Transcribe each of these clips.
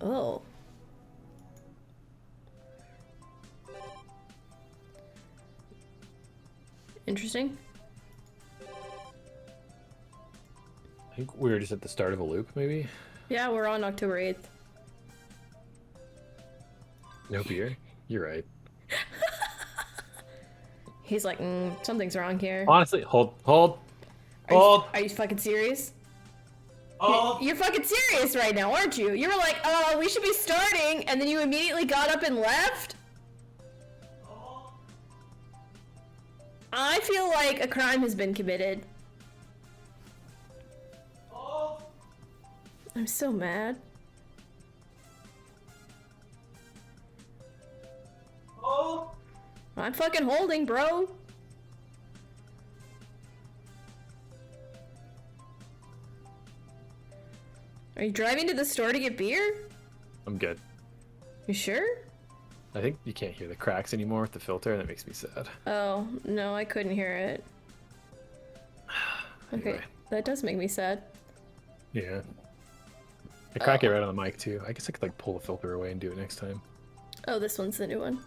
Oh. Interesting. I think we were just at the start of a loop, maybe? Yeah, we're on October 8th. No beer? You're right. He's like, something's wrong here. Honestly, hold. Are you fucking serious? Hold. You're fucking serious right now, aren't you? You were like, oh, we should be starting, and then you immediately got up and left? I feel like a crime has been committed. I'm so mad. I'm fucking holding, bro. Are you driving to the store to get beer? I'm good. You sure? I think you can't hear the cracks anymore with the filter, and that makes me sad. Oh, no, I couldn't hear it. Okay, Anyway. that does make me sad. Yeah. I crack it right on the mic, too. I guess I could, like, pull the filter away and do it next time. Oh, this one's the new one.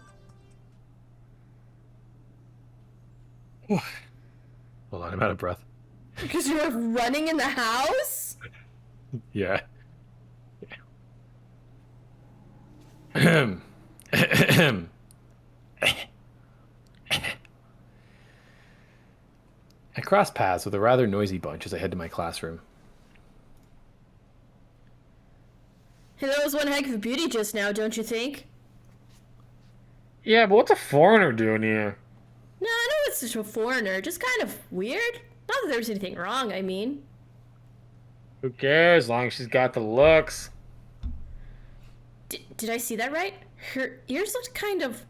Hold on, I'm out of breath. Because you were running in the house? Yeah. I cross paths with a rather noisy bunch as I head to my classroom. Hey, that was one heck of a beauty just now, don't you think? Yeah, but what's a foreigner doing here? No, I know it's just a foreigner, just kind of weird. Not that there's anything wrong, I mean. Who cares, as long as she's got the looks. Did I see that right? Her ears looked kind of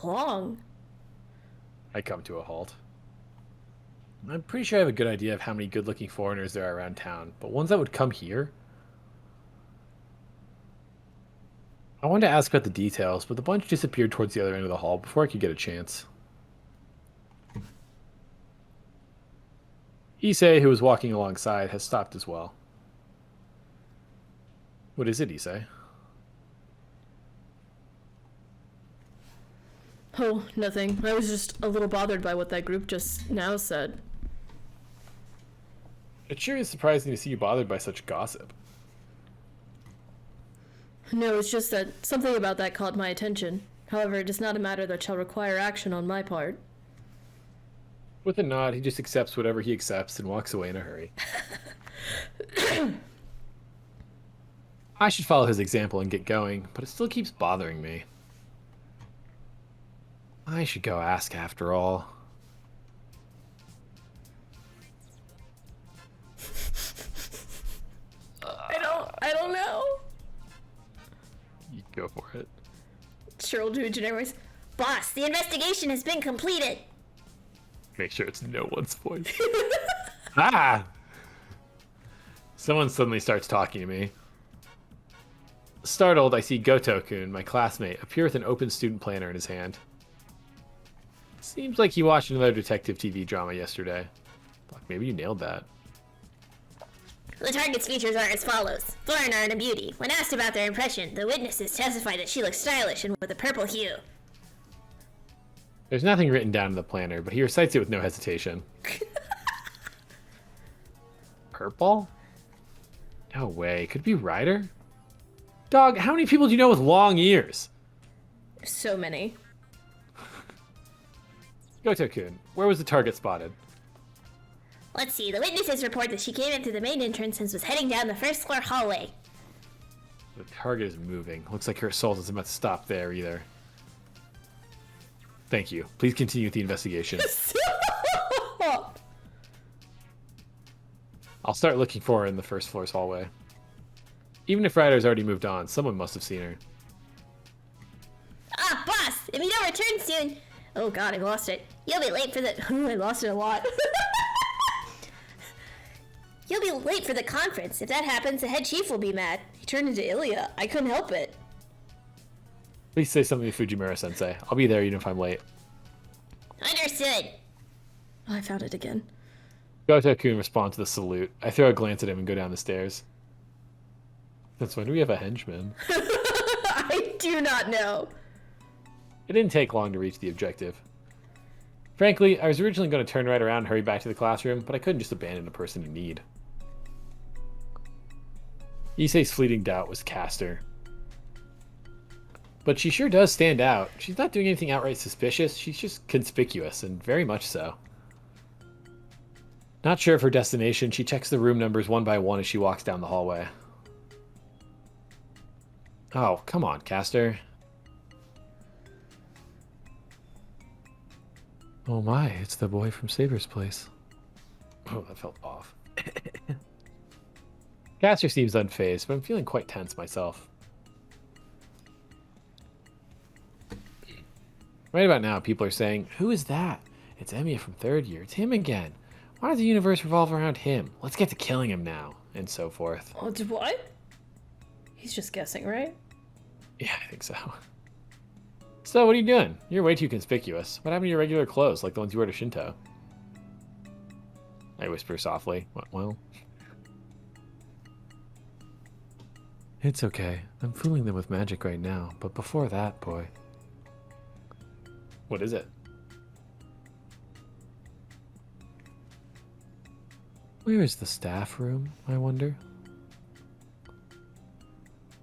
long. I come to a halt. I'm pretty sure I have a good idea of how many good-looking foreigners there are around town, but ones that would come here? I wanted to ask about the details, but the bunch disappeared towards the other end of the hall before I could get a chance. Issei, who was walking alongside, has stopped as well. What is it, Issei? Oh, nothing. I was just a little bothered by what that group just now said. It sure is surprising to see you bothered by such gossip. No, it's just that something about that caught my attention. However, it is not a matter that shall require action on my part. With a nod, he just accepts whatever he accepts and walks away in a hurry. I should follow his example and get going, but it still keeps bothering me. I should go ask after all. I don't know. You go for it. Sure, we'll do a generic voice. Boss, the investigation has been completed. Make sure it's no one's voice. Ah! Someone suddenly starts talking to me. Startled, I see Goto-kun, my classmate, appear with an open student planner in his hand. Seems like he watched another detective TV drama yesterday. Fuck, maybe you nailed that. The target's features are as follows. Foreigner and a beauty. When asked about their impression, the witnesses testify that she looks stylish and with a purple hue. There's nothing written down in the planner, but he recites it with no hesitation. Purple? No way. Could it be Ryder? Dog, how many people do you know with long ears? So many. Goto-kun, where was the target spotted? Let's see, the witnesses report that she came in through the main entrance and was heading down the first floor hallway. The target is moving. Looks like her assault isn't about to stop there either. Thank you. Please continue with the investigation. I'll start looking for her in the first floor's hallway. Even if Ryder's already moved on, someone must have seen her. Ah, boss! If you don't return soon... Oh god, I lost it. You'll be late for the... I lost it a lot. You'll be late for the conference. If that happens, the head chief will be mad. He turned into Ilya. I couldn't help it. Please say something to Fujimura-sensei. I'll be there even if I'm late. Understood. Oh, I found it again. Goto-kun responds to the salute. I throw a glance at him and go down the stairs. That's when we have a henchman. I do not know. It didn't take long to reach the objective. Frankly, I was originally going to turn right around and hurry back to the classroom, but I couldn't just abandon a person in need. Issei's fleeting doubt was Castor. But she sure does stand out. She's not doing anything outright suspicious, she's just conspicuous, and very much so. Not sure of her destination, she checks the room numbers one by one as she walks down the hallway. Oh, come on, Castor. Oh my, it's the boy from Saber's place. Oh, that felt off. Castor seems unfazed, but I'm feeling quite tense myself. Right about now, people are saying, "Who is that? It's Emiya from 3rd year. It's him again. Why does the universe revolve around him? Let's get to killing him now." And so forth. What? He's just guessing, right? Yeah, I think so. So, what are you doing? You're way too conspicuous. What happened to your regular clothes, like the ones you wear to Shinto? I whisper softly. Well... It's okay. I'm fooling them with magic right now, but before that, boy... What is it? Where is the staff room, I wonder?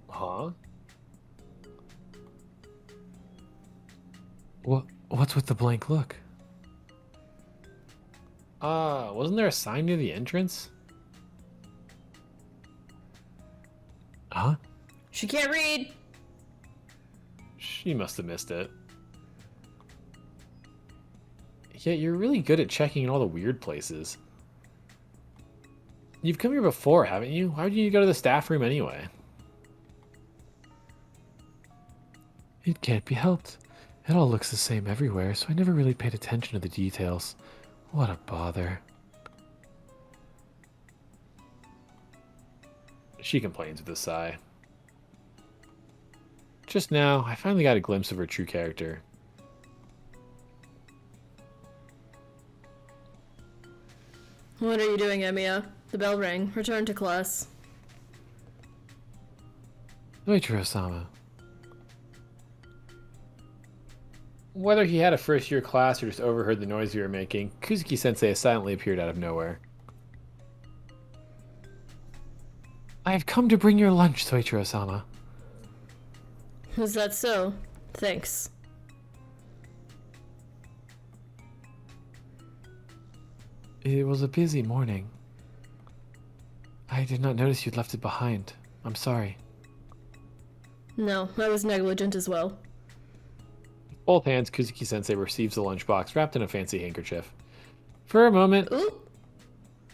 Huh? What's with the blank look? Wasn't there a sign near the entrance? Huh? She can't read. She must have missed it. Yeah, you're really good at checking in all the weird places. You've come here before, haven't you? Why would you need to go to the staff room anyway? It can't be helped. It all looks the same everywhere, so I never really paid attention to the details. What a bother. She complains with a sigh. Just now, I finally got a glimpse of her true character. What are you doing, Emiya? The bell rang. Return to class. Soichiro-sama. Whether he had a first-year class or just overheard the noise we were making, Kuzuki-sensei silently appeared out of nowhere. I have come to bring your lunch, Soichiro-sama. Is that so? Thanks. It was a busy morning. I did not notice you'd left it behind. I'm sorry. No, I was negligent as well. With both hands, Kuzuki-sensei receives the lunchbox wrapped in a fancy handkerchief. For a moment, Ooh.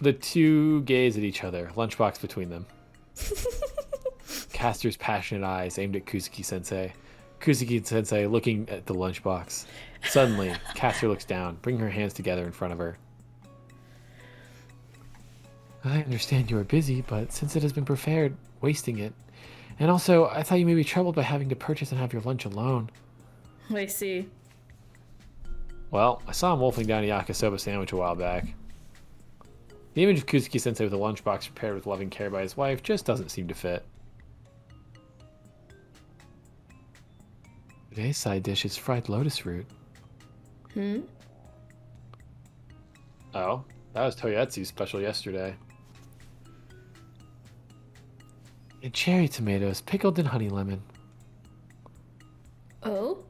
the two gaze at each other, lunchbox between them. Castor's passionate eyes aimed at Kuzuki-sensei. Kuzuki-sensei looking at the lunchbox. Suddenly, Castor looks down, bringing her hands together in front of her. I understand you are busy, but since it has been prepared, wasting it. And also, I thought you may be troubled by having to purchase and have your lunch alone. I see. Well, I saw him wolfing down a yakisoba sandwich a while back. The image of Kuzuki-sensei with a lunchbox prepared with loving care by his wife just doesn't seem to fit. Today's side dish is fried lotus root. Oh, that was Toyotsu's special yesterday. And cherry tomatoes pickled in honey lemon. Oh?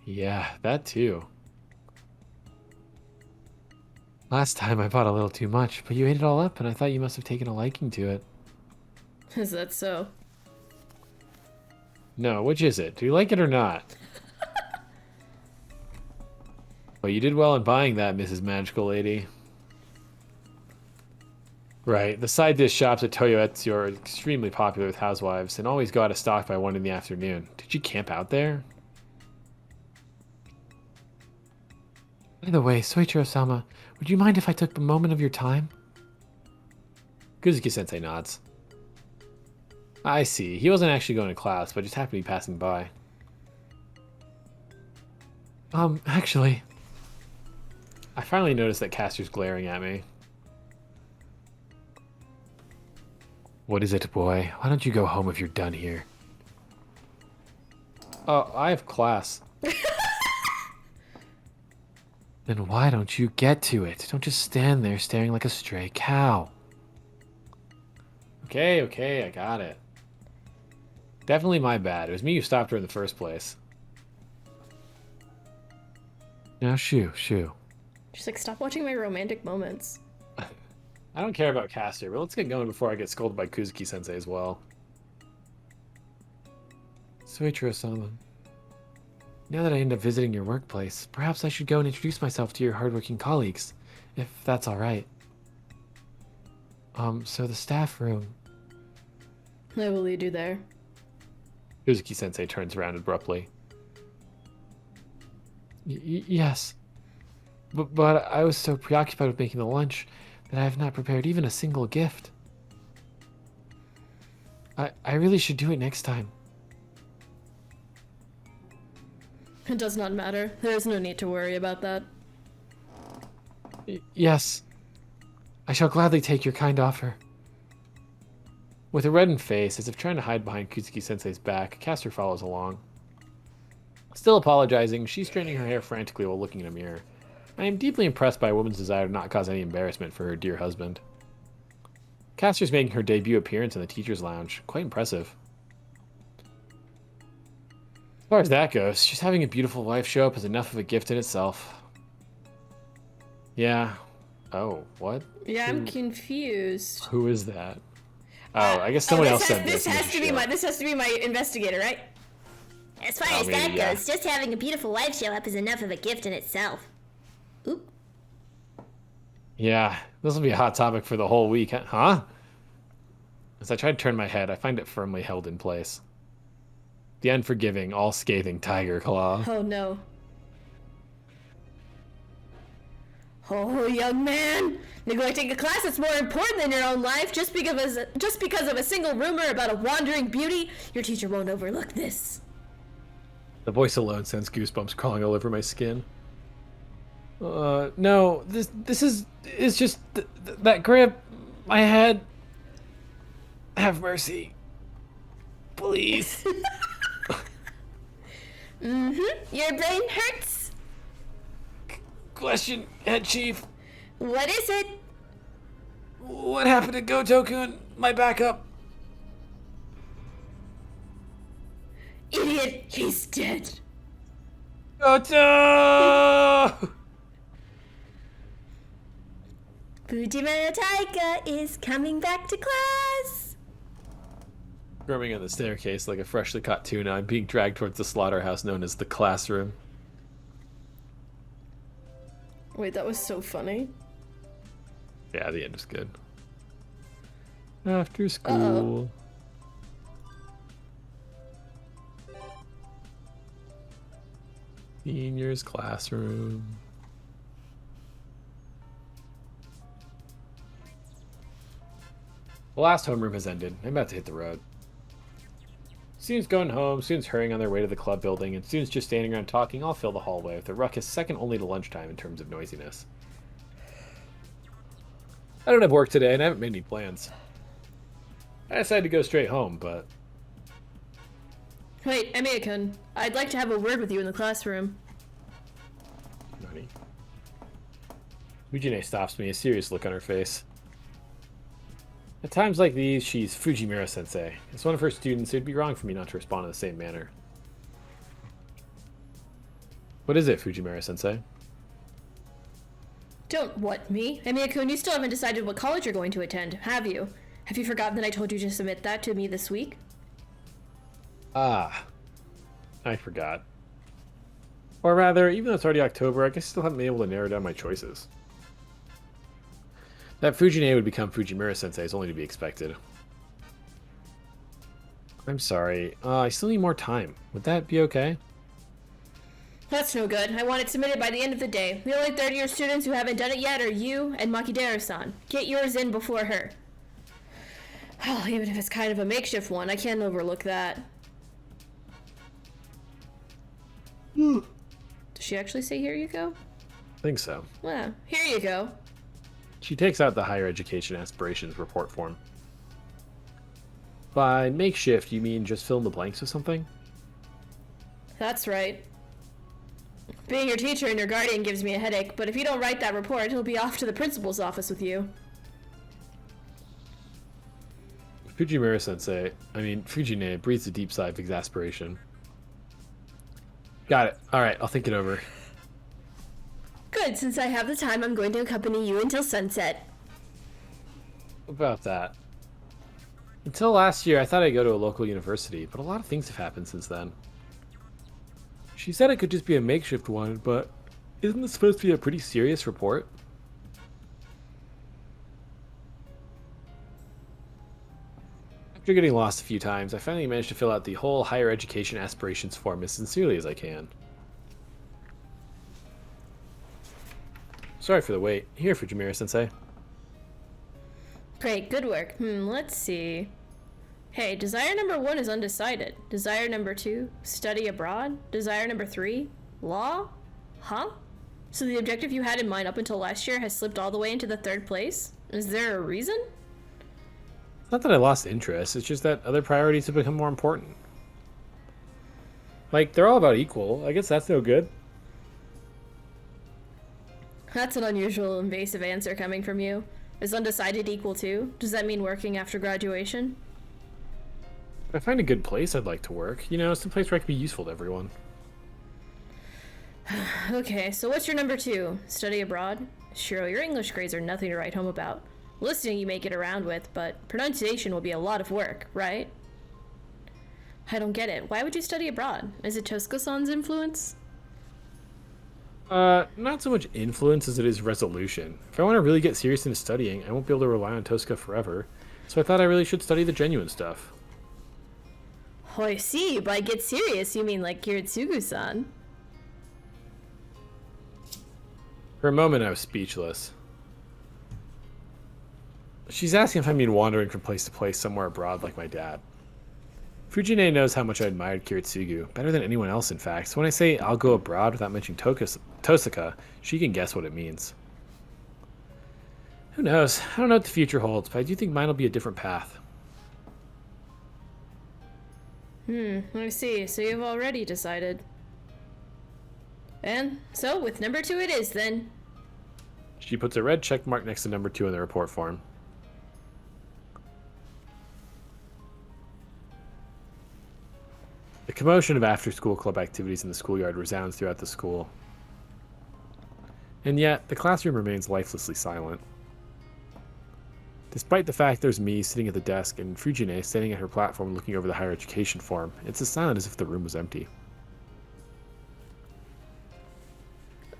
Yeah, that too. Last time I bought a little too much, but you ate it all up and I thought you must have taken a liking to it. Is that so? No, which is it? Do you like it or not? Well, you did well in buying that, Mrs. Magical Lady. Right, the side dish shops at Toyotsu are extremely popular with housewives and always go out of stock by 1 in the afternoon. Did you camp out there? By the way, Soichiro-sama, would you mind if I took a moment of your time? Kuzuki-sensei nods. I see. He wasn't actually going to class, but just happened to be passing by. Actually... I finally noticed that Castor's glaring at me. What is it, boy? Why don't you go home if you're done here? Oh, I have class. Then why don't you get to it? Don't just stand there staring like a stray cow. Okay, I got it. Definitely my bad. It was me who stopped her in the first place. Now, shoo. She's like, stop watching my romantic moments. I don't care about Caster, but let's get going before I get scolded by Kuzuki-sensei as well. Suichiro-sama. Now that I end up visiting your workplace, perhaps I should go and introduce myself to your hardworking colleagues, if that's alright. So the staff room... I will lead you there. Kuzuki-sensei turns around abruptly. Yes. But I was so preoccupied with making the lunch that I have not prepared even a single gift. I really should do it next time. It does not matter. There is no need to worry about that. Yes. I shall gladly take your kind offer. With a reddened face, as if trying to hide behind Kuzuki-sensei's back, Caster follows along. Still apologizing, she's straightening her hair frantically while looking in a mirror. I am deeply impressed by a woman's desire to not cause any embarrassment for her dear husband. Caster's making her debut appearance in the teacher's lounge. Quite impressive. As far as that goes, just having a beautiful wife show up is enough of a gift in itself. Yeah. Oh, what? Yeah, I'm confused. Who is that? Oh, I guess someone else said this. This has to be my investigator, right? As far as that goes, just having a beautiful wife show up is enough of a gift in itself. Oop. Yeah, this will be a hot topic for the whole week, huh? As I try to turn my head, I find it firmly held in place. The unforgiving, all-scathing Tiger Claw. Oh no. Oh, young man! Neglecting a class that's more important than your own life just because of a single rumor about a wandering beauty? Your teacher won't overlook this. The voice alone sends goosebumps crawling all over my skin. No, this is just that grip I had. Have mercy. Please. Your brain hurts? Question, Head Chief. What is it? What happened to Gotoku, my backup? Idiot, he's dead. Goto! Fujimura Taika is coming back to class. Grooming on the staircase like a freshly caught tuna, I'm being dragged towards the slaughterhouse known as the classroom. Wait, that was so funny. Yeah, the end was good. After school. Seniors classroom. The last homeroom has ended. I'm about to hit the road. Students going home, students hurrying on their way to the club building, and students just standing around talking all fill the hallway with a ruckus second only to lunchtime in terms of noisiness. I don't have work today, and I haven't made any plans. I decided to go straight home, but... Wait, Emiya-kun, I'd like to have a word with you in the classroom. Nani? Fujine stops me, a serious look on her face. At times like these, she's Fujimura-sensei. As one of her students, it would be wrong for me not to respond in the same manner. What is it, Fujimura-sensei? Don't what me? Emiya-kun, you still haven't decided what college you're going to attend, have you? Have you forgotten that I told you to submit that to me this week? Ah, I forgot. Or rather, even though it's already October, I guess I still haven't been able to narrow down my choices. That Fujine would become Fujimura-sensei is only to be expected. I'm sorry. I still need more time. Would that be okay? That's no good. I want it submitted by the end of the day. The only third-year students who haven't done it yet are you and Makidera-san. Get yours in before her. Well, even if it's kind of a makeshift one, I can't overlook that. Does she actually say here you go? I think so. Well, here you go. She takes out the higher education aspirations report form. By makeshift, you mean just fill in the blanks with something? That's right. Being your teacher and your guardian gives me a headache, but if you don't write that report, he'll be off to the principal's office with you. Fujine breathes a deep sigh of exasperation. Got it. Alright, I'll think it over. Good, since I have the time, I'm going to accompany you until sunset. About that. Until last year, I thought I'd go to a local university, but a lot of things have happened since then. She said it could just be a makeshift one, but isn't this supposed to be a pretty serious report? After getting lost a few times, I finally managed to fill out the whole higher education aspirations form as sincerely as I can. Sorry for the wait. Here, Fujimura-sensei. Great, good work. Let's see. Hey, desire number 1 is undecided. Desire number 2, study abroad. Desire number 3, law? Huh? So the objective you had in mind up until last year has slipped all the way into the 3rd place? Is there a reason? It's not that I lost interest, it's just that other priorities have become more important. Like, they're all about equal. I guess that's no good. That's an unusual, invasive answer coming from you. Is undecided equal to? Does that mean working after graduation? If I find a good place I'd like to work, some place where I can be useful to everyone. Okay, so what's your number 2? Study abroad? Shiro, your English grades are nothing to write home about. Listening you may get around with, but pronunciation will be a lot of work, right? I don't get it. Why would you study abroad? Is it Tosco-san's influence? Not so much influence as it is resolution. If I want to really get serious into studying, I won't be able to rely on Tosca forever, so I thought I really should study the genuine stuff. Oh, I see. By get serious, you mean like Kiritsugu-san. For a moment, I was speechless. She's asking if I mean wandering from place to place somewhere abroad like my dad. Fujine knows how much I admired Kiritsugu, better than anyone else in fact, so when I say I'll go abroad without mentioning Tosaka, she can guess what it means. Who knows? I don't know what the future holds, but I do think mine will be a different path. I see. So you've already decided. And so, with number 2 it is, then. She puts a red check mark next to number 2 in the report form. The commotion of after-school club activities in the schoolyard resounds throughout the school. And yet, the classroom remains lifelessly silent. Despite the fact there's me sitting at the desk and Fujine standing at her platform looking over the higher education form, it's as silent as if the room was empty.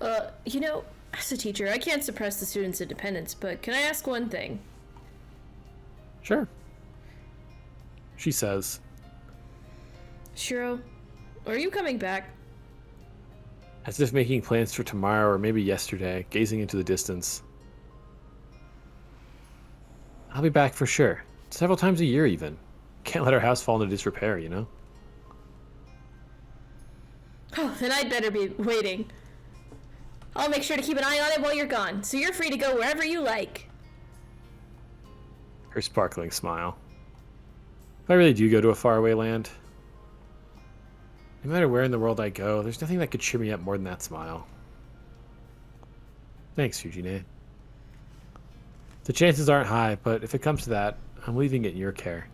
As a teacher, I can't suppress the students' independence, but can I ask one thing? Sure. She says. Shiro, are you coming back? As if making plans for tomorrow or maybe yesterday, gazing into the distance. I'll be back for sure. Several times a year, even. Can't let our house fall into disrepair, Oh, then I'd better be waiting. I'll make sure to keep an eye on it while you're gone, so you're free to go wherever you like. Her sparkling smile. If I really do go to a faraway land, no matter where in the world I go, there's nothing that could cheer me up more than that smile. Thanks, Fujine. The chances aren't high, but if it comes to that, I'm leaving it in your care.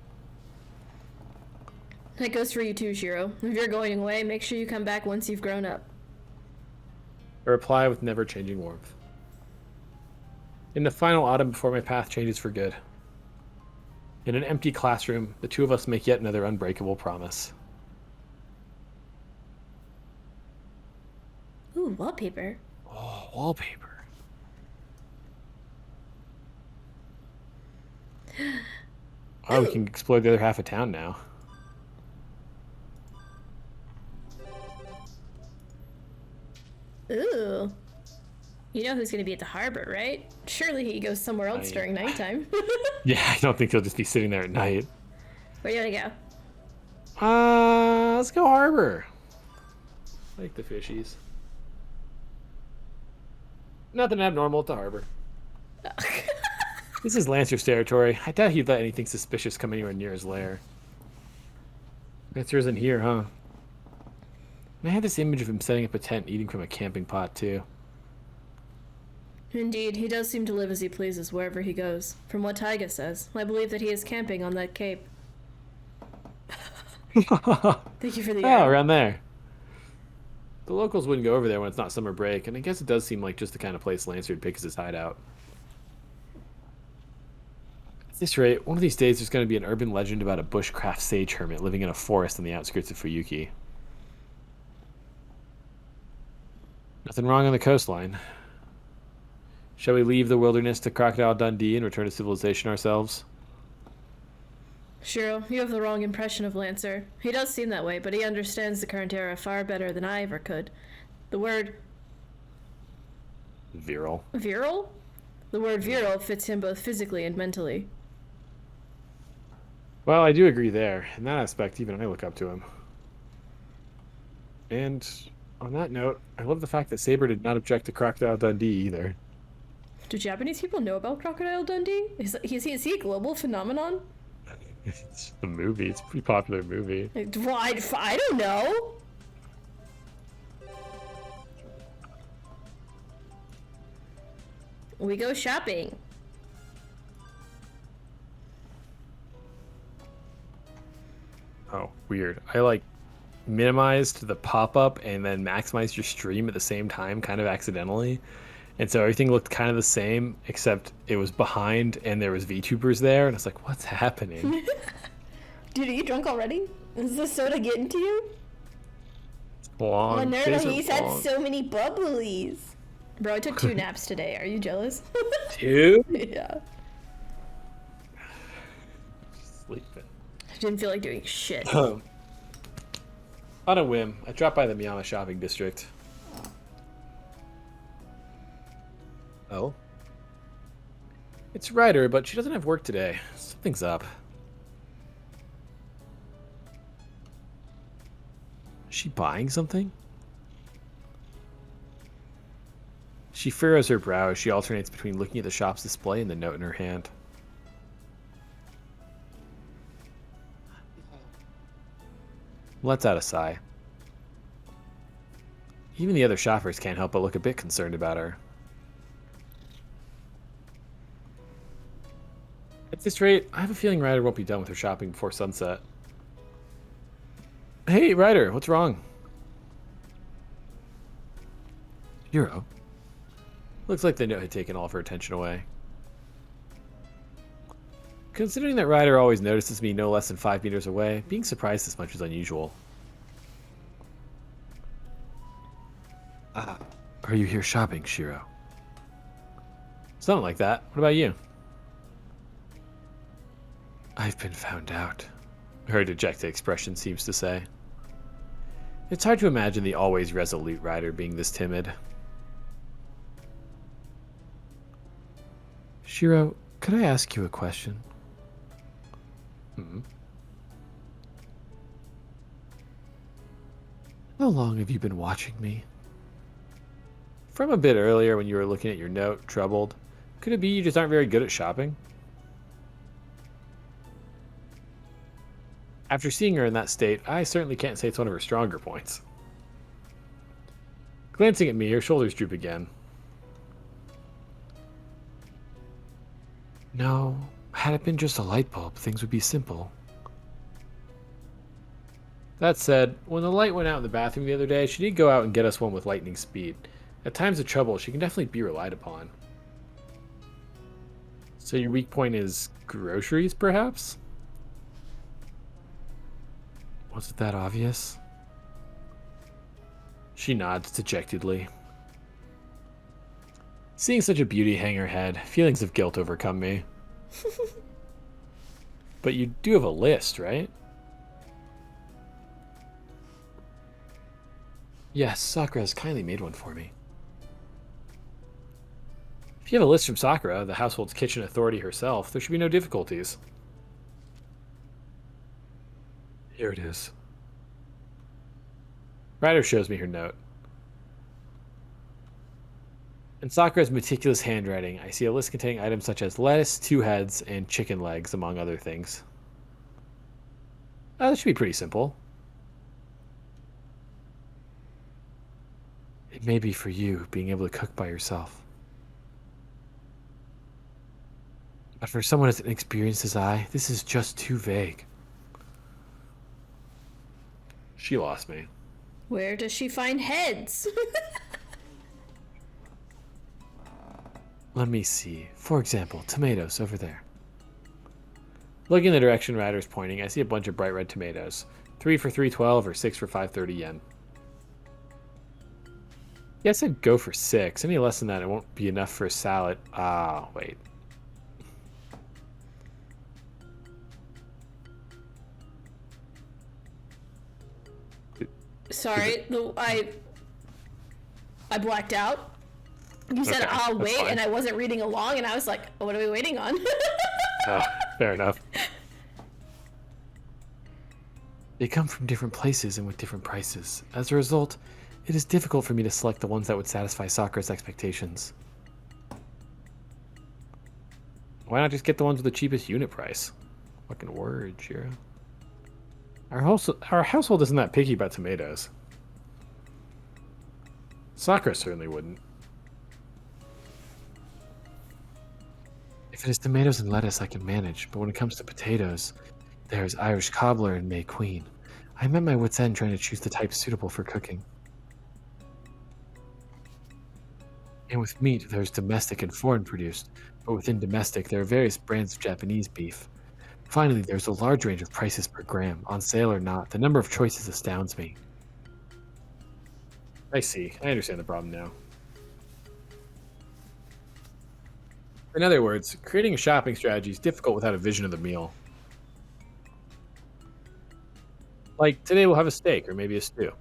That goes for you too, Shiro. If you're going away, make sure you come back once you've grown up. A reply with never-changing warmth. In the final autumn before my path changes for good. In an empty classroom, the two of us make yet another unbreakable promise. Ooh, wallpaper. Oh, wallpaper. Oh, we can explore the other half of town now. Ooh. You know who's going to be at the harbor, right? Surely he goes somewhere else during nighttime. Yeah, I don't think he'll just be sitting there at night. Where do you want to go? Let's go harbor. I like the fishies. Nothing abnormal at the harbor. This is Lancer's territory. I doubt he'd let anything suspicious come anywhere near his lair. Answer isn't here, huh? And I had this image of him setting up a tent and eating from a camping pot, too. Indeed, he does seem to live as he pleases wherever he goes. From what Taiga says, I believe that he is camping on that cape. Thank you for the Oh, yarn. around there. The locals wouldn't go over there when it's not summer break, and I guess it does seem like just the kind of place Lancer would pick as his hideout. At this rate, one of these days there's going to be an urban legend about a bushcraft sage hermit living in a forest on the outskirts of Fuyuki. Nothing wrong on the coastline. Shall we leave the wilderness to Crocodile Dundee and return to civilization ourselves? Shiro, you have the wrong impression of Lancer. He does seem that way, but he understands the current era far better than I ever could. The word Virile. virile? The word virile fits him both physically and mentally. Well, I do agree there. In that aspect, even I look up to him. And on that note, I love the fact that Saber did not object to Crocodile Dundee either. Do Japanese people know about Crocodile Dundee? Is he a global phenomenon? It's a movie. It's a pretty popular movie. Well, I don't know. We go shopping. Oh, weird. I minimized the pop-up and then maximized your stream at the same time, kind of accidentally. And so everything looked kind of the same, except it was behind and there was VTubers there, and it's like, what's happening? Dude, are you drunk already? Is the soda getting to you? Long. Oh, no, days are he's had long. so many bubblies. Bro, I took 2 naps today. Are you jealous? Two? Yeah. Sleeping. I didn't feel like doing shit. On a whim, I dropped by the Miyama shopping district. Oh? It's Ryder, but she doesn't have work today. Something's up. Is she buying something? She furrows her brow as she alternates between looking at the shop's display and the note in her hand. Lets out a sigh. Even the other shoppers can't help but look a bit concerned about her. At this rate, I have a feeling Ryder won't be done with her shopping before sunset. Hey, Ryder, what's wrong? Hero. Looks like the note had taken all of her attention away. Considering that Ryder always notices me no less than 5 meters away, being surprised this much is unusual. Are you here shopping, Shiro? Something like that. What about you? I've been found out, her dejected expression seems to say. It's hard to imagine the always resolute Ryder being this timid. Shiro, could I ask you a question? How long have you been watching me? From a bit earlier when you were looking at your note, troubled. Could it be you just aren't very good at shopping? After seeing her in that state, I certainly can't say it's one of her stronger points. Glancing at me, her shoulders droop again. No, had it been just a light bulb, things would be simple. That said, when the light went out in the bathroom the other day, she did go out and get us one with lightning speed. At times of trouble, she can definitely be relied upon. So your weak point is groceries, perhaps? Was it that obvious? She nods dejectedly. Seeing such a beauty hang her head, feelings of guilt overcome me. But you do have a list, right? Yes, Sakura has kindly made one for me. If you have a list from Sakura, the household's kitchen authority herself, there should be no difficulties. Here it is. Ryder shows me her note. In Sakura's meticulous handwriting, I see a list containing items such as lettuce, 2 heads, and chicken legs, among other things. That should be pretty simple. It may be for you, being able to cook by yourself. But for someone as inexperienced as I, this is just too vague. She lost me. Where does she find heads? Let me see. For example, tomatoes over there. Looking in the direction Ryder's pointing, I see a bunch of bright red tomatoes. 3 for 312 or 6 for 530 yen. Guess I'd go for 6. Any less than that, it won't be enough for a salad. Ah, wait. Sorry, I blacked out. You said, Okay, I'll that's wait, fine. and I wasn't reading along, and I was like, what are we waiting on? Oh, fair enough. They come from different places and with different prices. As a result, it is difficult for me to select the ones that would satisfy Sakura's expectations. Why not just get the ones with the cheapest unit price? Fucking word, Shiro. Our household isn't that picky about tomatoes. Sakura certainly wouldn't. If it is tomatoes and lettuce, I can manage, but when it comes to potatoes, there's Irish cobbler and May Queen. I'm at my wit's end trying to choose the type suitable for cooking. And with meat, there's domestic and foreign produced, but within domestic, there are various brands of Japanese beef. Finally, there's a large range of prices per gram, on sale or not. The number of choices astounds me. I see. I understand the problem now. In other words, creating a shopping strategy is difficult without a vision of the meal. Like, today we'll have a steak, or maybe a stew.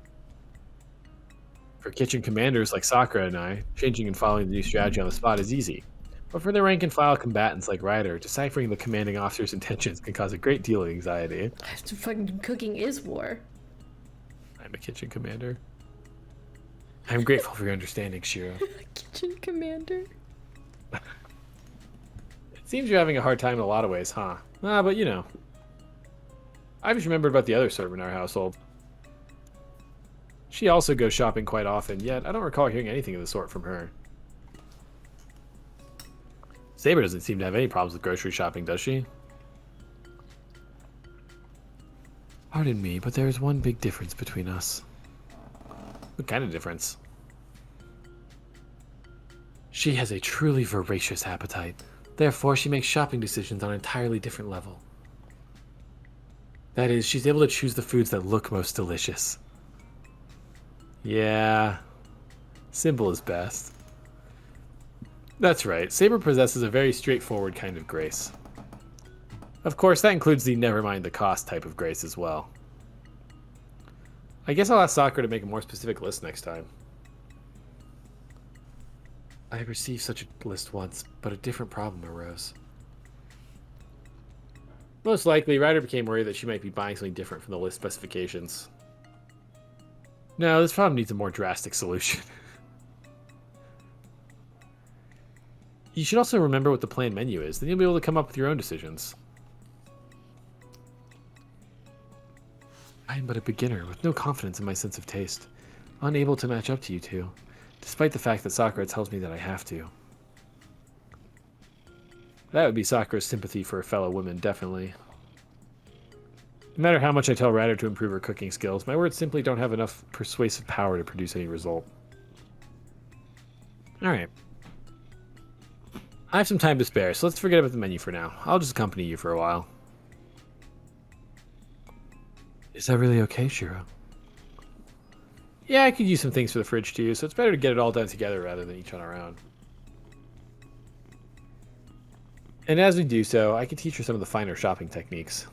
For kitchen commanders like Sakura and I, changing and following the new strategy on the spot is easy. But for the rank-and-file combatants like Ryder, deciphering the commanding officer's intentions can cause a great deal of anxiety. Fucking cooking is war. I'm a kitchen commander. I'm grateful for your understanding, Shiro. Kitchen commander. It seems you're having a hard time in a lot of ways, huh? Ah, but you know. I just remembered about the other servant in our household. She also goes shopping quite often, yet I don't recall hearing anything of the sort from her. Saber doesn't seem to have any problems with grocery shopping, does she? Pardon me, but there is one big difference between us. What kind of difference? She has a truly voracious appetite. Therefore, she makes shopping decisions on an entirely different level. That is, she's able to choose the foods that look most delicious. Yeah. Simple is best. That's right. Saber possesses a very straightforward kind of grace. Of course, that includes the never mind the cost type of grace as well. I guess I'll ask Sakura to make a more specific list next time. I received such a list once, but a different problem arose. Most likely, Ryder became worried that she might be buying something different from the list specifications. No, this problem needs a more drastic solution. You should also remember what the planned menu is, then you'll be able to come up with your own decisions. I am but a beginner, with no confidence in my sense of taste, unable to match up to you two, despite the fact that Sakura tells me that I have to. That would be Sakura's sympathy for her fellow women, definitely. No matter how much I tell Ryder to improve her cooking skills, my words simply don't have enough persuasive power to produce any result. Alright. I have some time to spare, so let's forget about the menu for now. I'll just accompany you for a while. Is that really okay, Shiro? Yeah, I could use some things for the fridge too, so it's better to get it all done together rather than each on our own. And as we do so, I can teach her some of the finer shopping techniques.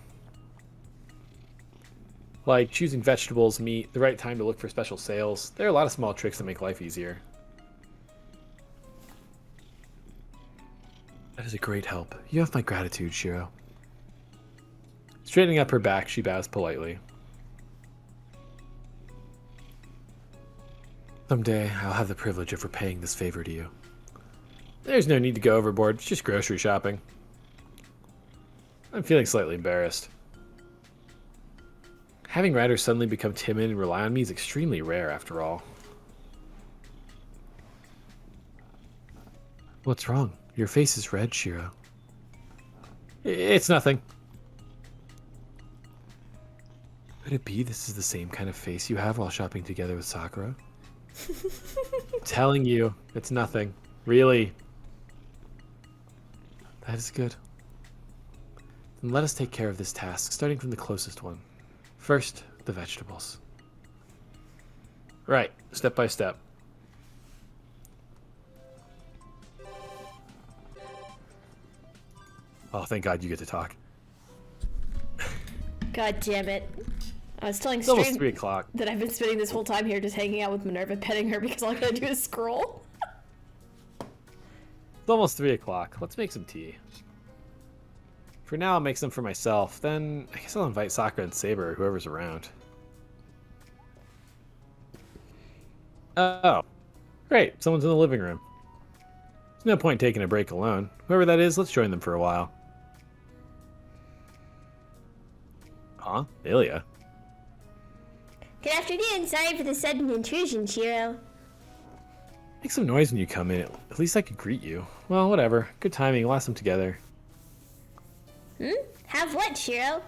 Like choosing vegetables, meat, the right time to look for special sales. There are a lot of small tricks that make life easier. That is a great help. You have my gratitude, Shiro. Straightening up her back, she bows politely. Someday, I'll have the privilege of repaying this favor to you. There's no need to go overboard. It's just grocery shopping. I'm feeling slightly embarrassed. Having Ryder suddenly become timid and rely on me is extremely rare, after all. What's wrong? Your face is red, Shiro. It's nothing. Could it be this is the same kind of face you have while shopping together with Sakura? I'm telling you, it's nothing. Really. That is good. Then let us take care of this task, starting from the closest one. First, the vegetables. Right, step by step. Oh, thank God you get to talk. God damn it. I was telling It's almost Stream 3 o'clock. that I've been spending this whole time here just hanging out with Minerva, petting her because all I gotta do is scroll. It's almost 3 o'clock. Let's make some tea. For now, I'll make some for myself. Then, I guess I'll invite Sakura and Saber, or whoever's around. Oh. Great. Someone's in the living room. There's no point taking a break alone. Whoever that is, let's join them for a while. Huh? Ilya? Good afternoon. Sorry for the sudden intrusion, Shiro. Make some noise when you come in. At least I could greet you. Well, whatever. Good timing. We'll ask them together. Have what, Shiro?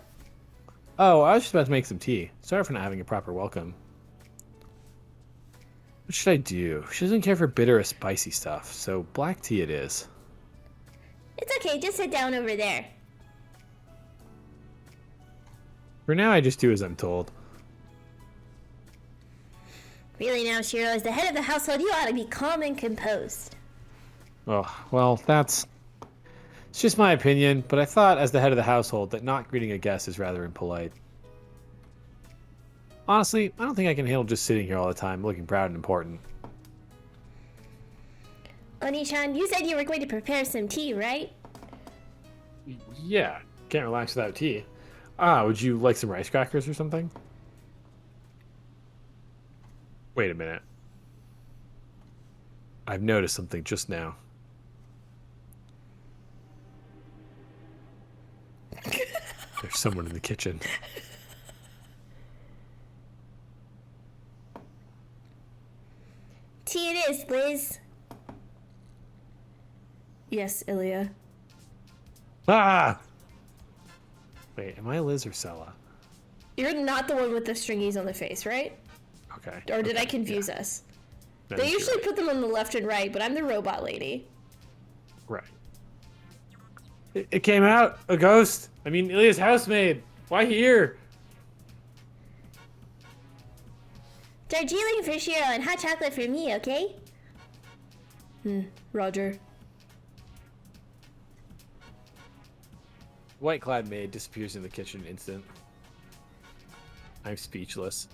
Oh, I was just about to make some tea. Sorry for not having a proper welcome. What should I do? She doesn't care for bitter or spicy stuff, so black tea it is. It's okay. Just sit down over there. For now, I just do as I'm told. Really now, Shiro, as the head of the household, you ought to be calm and composed. Oh, well, it's just my opinion, but I thought as the head of the household that not greeting a guest is rather impolite. Honestly, I don't think I can handle just sitting here all the time, looking proud and important. Oni-chan, you said you were going to prepare some tea, right? Yeah, can't relax without tea. Ah, would you like some rice crackers or something? Wait a minute. I've noticed something just now. There's someone in the kitchen. Tea it is, Liz. Yes, Ilya. Ah! Wait, am I Liz or Sella? You're not the one with the stringies on the face, right? Okay. Or did okay, I confuse yeah. us? That They is usually right. put them on the left and right, but I'm the robot lady. Right. It came out! A ghost! I mean, Ilya's housemaid! Why here? Darjeeling for Shiro and hot chocolate for me, okay? Roger. White-clad maid disappears in the kitchen instant. I'm speechless.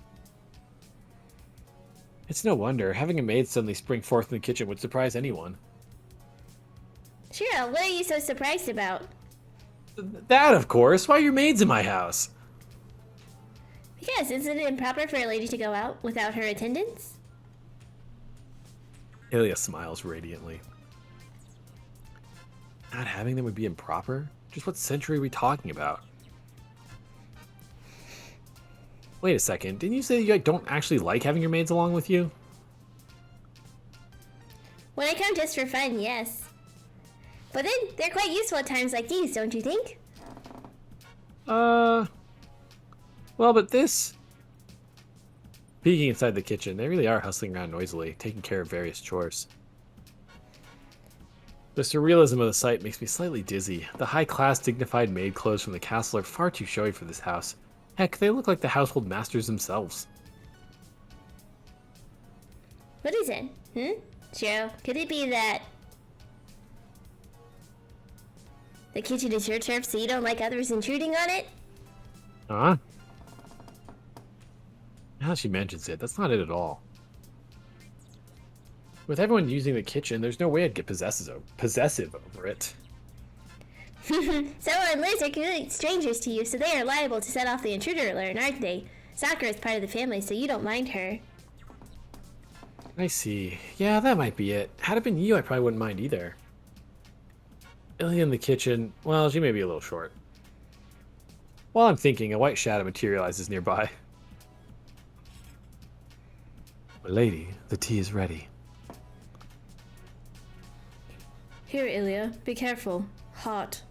It's no wonder. Having a maid suddenly spring forth in the kitchen would surprise anyone. Shiro, what are you so surprised about? That, of course! Why are your maids in my house? Because isn't it improper for a lady to go out without her attendants? Ilya smiles radiantly. Not having them would be improper? Just what century are we talking about? Wait a second, didn't you say you don't actually like having your maids along with you? When I come just for fun, yes. But then, they're quite useful at times like these, don't you think? Well, but this... Peeking inside the kitchen, they really are hustling around noisily, taking care of various chores. The surrealism of the sight makes me slightly dizzy. The high-class, dignified maid clothes from the castle are far too showy for this house. Heck, they look like the household masters themselves. What is it? Shiro, could it be that the kitchen is your turf so you don't like others intruding on it? Huh? Now she mentions it, that's not it at all. With everyone using the kitchen, there's no way I'd get possessive over it. Sella and Liz are complete strangers to you, so they are liable to set off the intruder alert, aren't they? Sakura is part of the family, so you don't mind her. I see. Yeah, that might be it. Had it been you, I probably wouldn't mind either. Ilya in the kitchen, well, she may be a little short. While I'm thinking, a white shadow materializes nearby. My lady, the tea is ready. Here, Ilya. Be careful. Hot.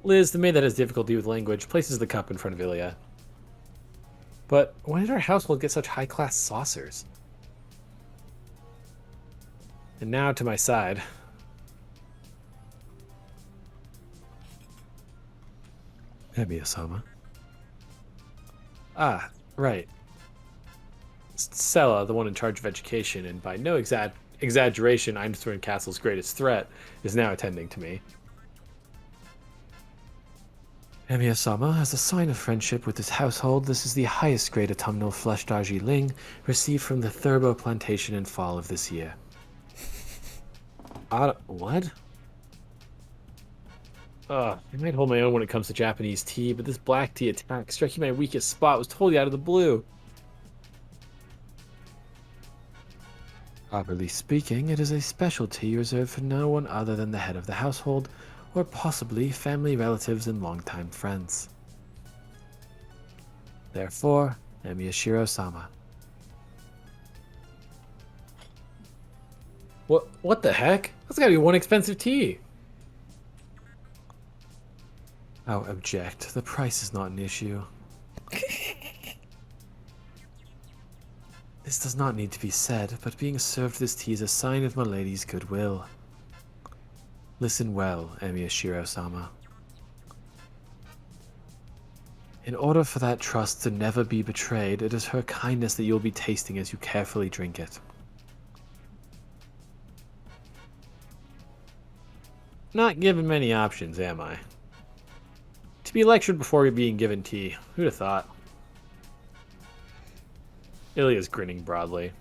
Liz, the maid that has difficulty with language, places the cup in front of Ilya. But when did our household get such high-class saucers? And now to my side. Emi-sama. Ah, right. Sela, the one in charge of education, and by no exaggeration, Einstwern Castle's greatest threat, is now attending to me. Emi-sama, as a sign of friendship with this household, this is the highest grade autumnal flesh Darjeeling received from the Thurbo plantation in fall of this year. What? I might hold my own when it comes to Japanese tea, but this black tea attack, striking my weakest spot, was totally out of the blue. Properly speaking, it is a specialty reserved for no one other than the head of the household, or possibly family relatives and longtime friends. Therefore, Emi-sama. What the heck? That's gotta be one expensive tea. I'll object. The price is not an issue. This does not need to be said, but being served this tea is a sign of my lady's goodwill. Listen well, Emi-sama. In order for that trust to never be betrayed, it is her kindness that you'll be tasting as you carefully drink it. Not given many options, am I? To be lectured before being given tea. Who'd have thought? Ilya's grinning broadly.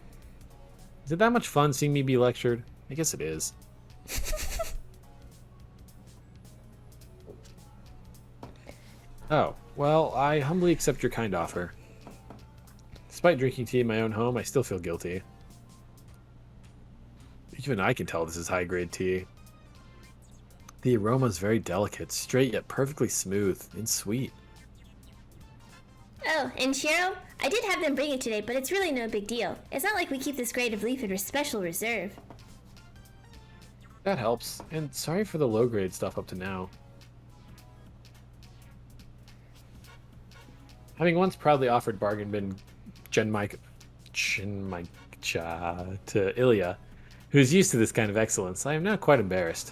Is it that much fun seeing me be lectured? I guess it is. Oh, well, I humbly accept your kind offer. Despite drinking tea in my own home, I still feel guilty. Even I can tell this is high-grade tea. The aroma is very delicate, straight yet perfectly smooth and sweet. Oh, and Shiro? I did have them bring it today, but it's really no big deal. It's not like we keep this grade of leaf in a special reserve. That helps, and sorry for the low-grade stuff up to now. Having once proudly offered bargain bin Chinmaicha to Ilya, who's used to this kind of excellence, I am now quite embarrassed.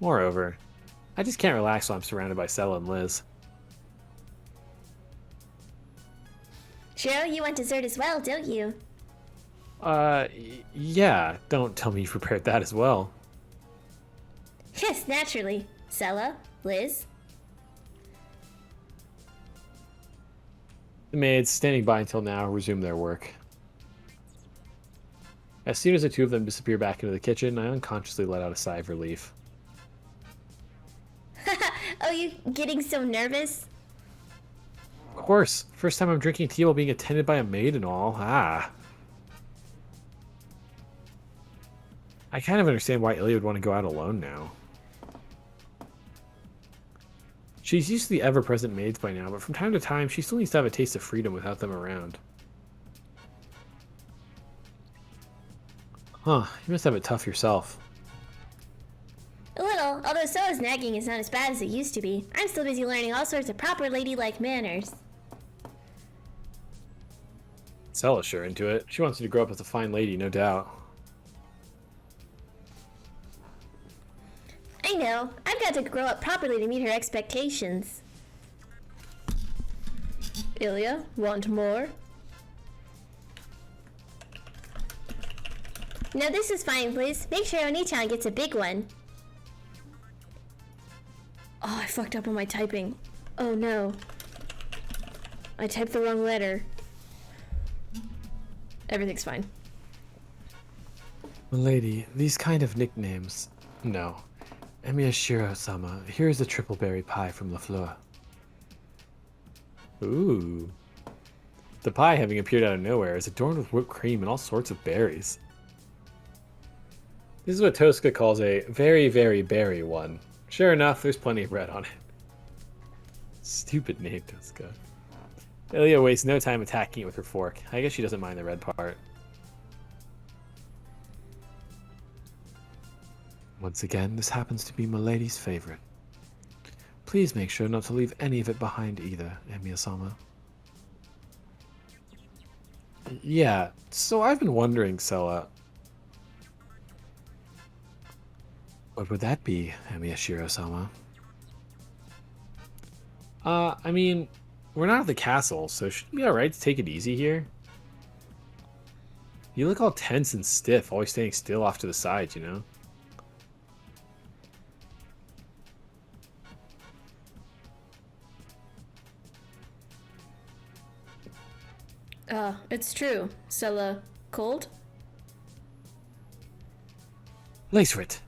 Moreover, I just can't relax while I'm surrounded by Sela and Liz. Shiro, you want dessert as well, don't you? Yeah, don't tell me you prepared that as well. Yes, naturally. Sela, Liz. The maids, standing by until now, resume their work. As soon as the two of them disappear back into the kitchen, I unconsciously let out a sigh of relief. Oh, you getting so nervous? Of course, first time I'm drinking tea while being attended by a maid and all. I kind of understand why Ilya would want to go out alone now. She's used to the ever-present maids by now, but from time to time, she still needs to have a taste of freedom without them around. Huh, you must have it tough yourself. A little, although Sela's nagging is not as bad as it used to be. I'm still busy learning all sorts of proper ladylike manners. Sela's sure into it. She wants you to grow up as a fine lady, no doubt. I know. I've got to grow up properly to meet her expectations. Ilya, want more? No, this is fine, Liz. Make sure Oni-chan gets a big one. Oh, I fucked up on my typing. Oh no. I typed the wrong letter. Everything's fine. Milady, these kind of nicknames... No. Emi-sama, here is a triple berry pie from La Fleur. Ooh. The pie, having appeared out of nowhere, is adorned with whipped cream and all sorts of berries. This is what Tosca calls a very, very berry one. Sure enough, there's plenty of red on it. Stupid name, Tosca. Ilya wastes no time attacking it with her fork. I guess she doesn't mind the red part. Once again, this happens to be Milady's favorite. Please make sure not to leave any of it behind either, Emiya-sama. Yeah, so I've been wondering, Sella. What would that be, Emiyashiro-sama? I mean, we're not at the castle, so should it be alright to take it easy here? You look all tense and stiff, always staying still off to the side, you know? It's true. Stella, cold? Lacerit!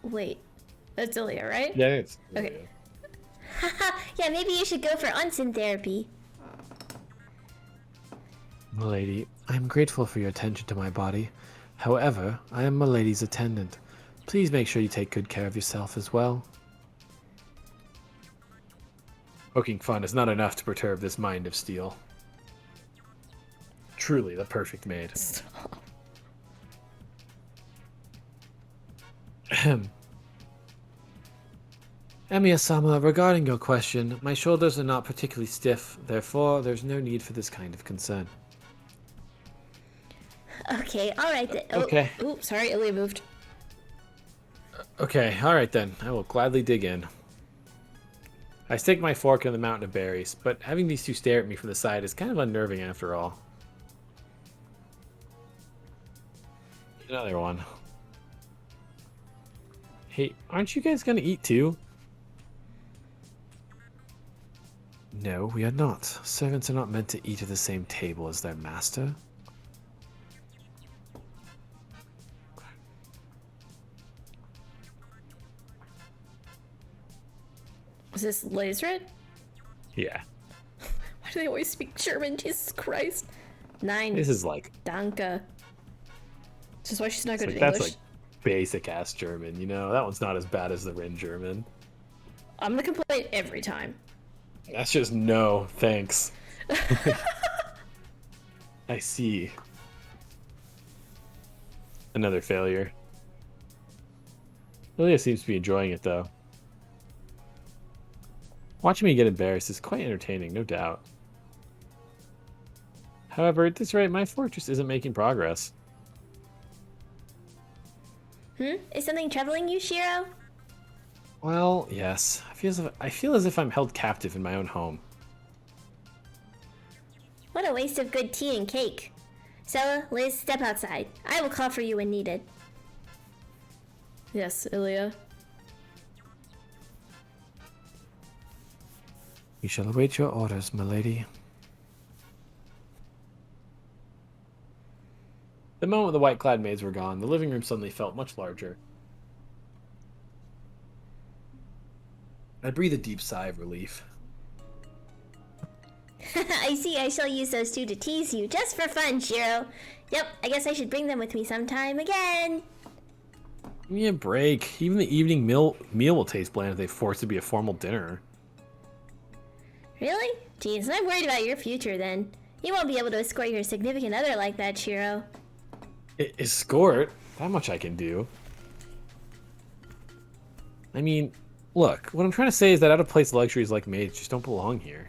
Wait, that's Ilya, right? Yeah, it's... Okay. Yeah, maybe you should go for onsen therapy. Milady, I am grateful for your attention to my body. However, I am Milady's attendant. Please make sure you take good care of yourself as well. Poking fun is not enough to perturb this mind of steel. Truly the perfect maid. Stop. Ahem. Emiya-sama, regarding your question, my shoulders are not particularly stiff, therefore there's no need for this kind of concern. Okay, alright then. Oh, Okay. Ooh, sorry, Ilya moved. Okay, alright then. I will gladly dig in. I stick my fork in the mountain of berries, but having these two stare at me from the side is kind of unnerving after all. Another one. Hey, aren't you guys gonna eat too? No, we are not. Servants are not meant to eat at the same table as their master. Is this Lacerit? Yeah. Why do they always speak German? Jesus Christ. 9. This is like, Danke. This is why she's not good at that's English. like basic ass German, you know? That one's not as bad as the Rin German. I'm gonna complain every time. That's just no, thanks. I see. Another failure. Lilia seems to be enjoying it, though. Watching me get embarrassed is quite entertaining, no doubt. However, at this rate, my fortress isn't making progress. Is something troubling you, Shiro? Well, yes. I feel as if I'm held captive in my own home. What a waste of good tea and cake. Sella, Liz, step outside. I will call for you when needed. Yes, Ilya. We shall await your orders, milady. The moment the white-clad maids were gone, the living room suddenly felt much larger. I breathed a deep sigh of relief. I see, I shall use those two to tease you, just for fun, Shiro. Yep, I guess I should bring them with me sometime again. Give me a break. Even the evening meal will taste bland if they force it to be a formal dinner. Really? Jeez, I'm worried about your future then. You won't be able to escort your significant other like that, Shiro. Escort? That much I can do. I mean, look, what I'm trying to say is that out-of-place luxuries like maids just don't belong here.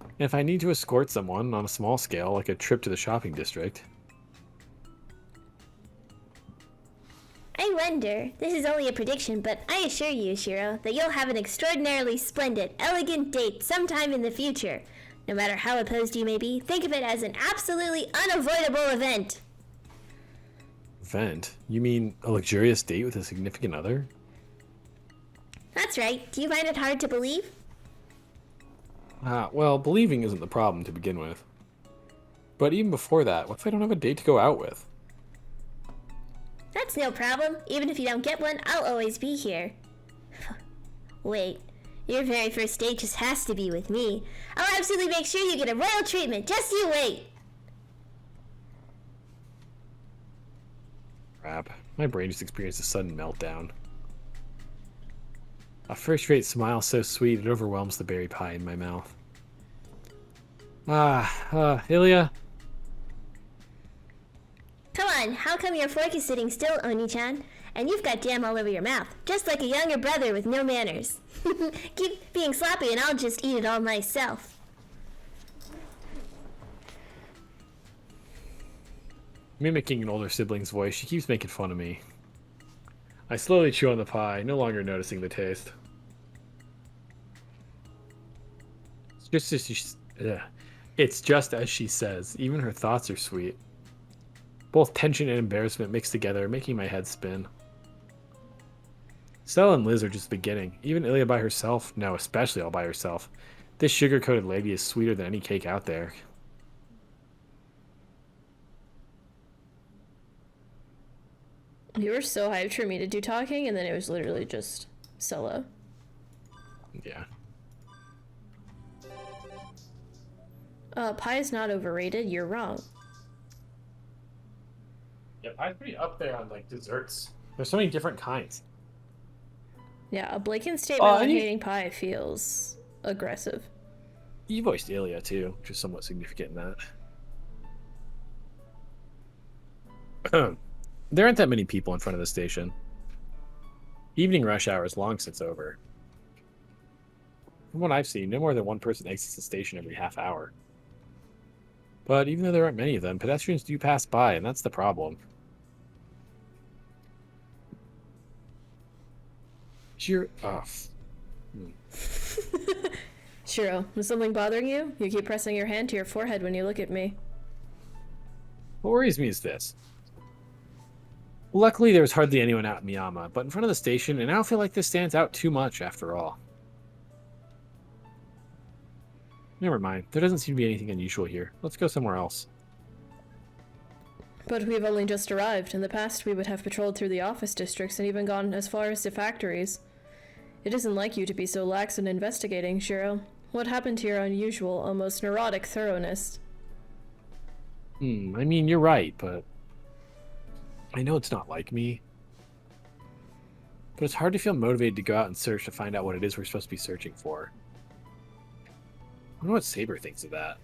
And if I need to escort someone on a small scale, like a trip to the shopping district... I wonder, this is only a prediction, but I assure you, Shiro, that you'll have an extraordinarily splendid, elegant date sometime in the future. No matter how opposed you may be, think of it as an absolutely unavoidable event. Event? You mean a luxurious date with a significant other? That's right. Do you find it hard to believe? Well, believing isn't the problem to begin with. But even before that, what if I don't have a date to go out with? That's no problem. Even if you don't get one, I'll always be here. Wait, your very first date just has to be with me. I'll absolutely make sure you get a royal treatment. Just you wait. Crap. My brain just experienced a sudden meltdown. A first-rate smile so sweet it overwhelms the berry pie in my mouth. Ilya? Come on, how come your fork is sitting still, Oni-chan? And you've got jam all over your mouth, just like a younger brother with no manners. Keep being sloppy and I'll just eat it all myself. Mimicking an older sibling's voice, she keeps making fun of me. I slowly chew on the pie, no longer noticing the taste. It's just as she says. Even her thoughts are sweet. Both tension and embarrassment mixed together, making my head spin. Stella and Liz are just beginning. Even Ilya by herself, no, especially all by herself. This sugar-coated lady is sweeter than any cake out there. You were so hyped for me to do talking, and then it was literally just solo. Yeah. Pie is not overrated. You're wrong. Yeah, pie's pretty up there on, like, desserts. There's so many different kinds. Yeah, a blatant statement on and you- hating pie feels aggressive. You voiced Ilya, too, which is somewhat significant in that. There aren't that many people in front of the station. Evening rush hour is long since over. From what I've seen, no more than one person exits the station every half hour. But even though there aren't many of them, pedestrians do pass by, and that's the problem. Shiro, is something bothering you? You keep pressing your hand to your forehead when you look at me. What worries me is this. Luckily, there was hardly anyone out in Miyama, but in front of the station, and I don't feel like this stands out too much after all. Never mind. There doesn't seem to be anything unusual here. Let's go somewhere else. But we've only just arrived. In the past, we would have patrolled through the office districts and even gone as far as to factories. It isn't like you to be so lax in investigating, Shiro. What happened to your unusual, almost neurotic thoroughness? I mean, you're right, but I know it's not like me. But it's hard to feel motivated to go out and search to find out what it is we're supposed to be searching for. I wonder what Saber thinks of that.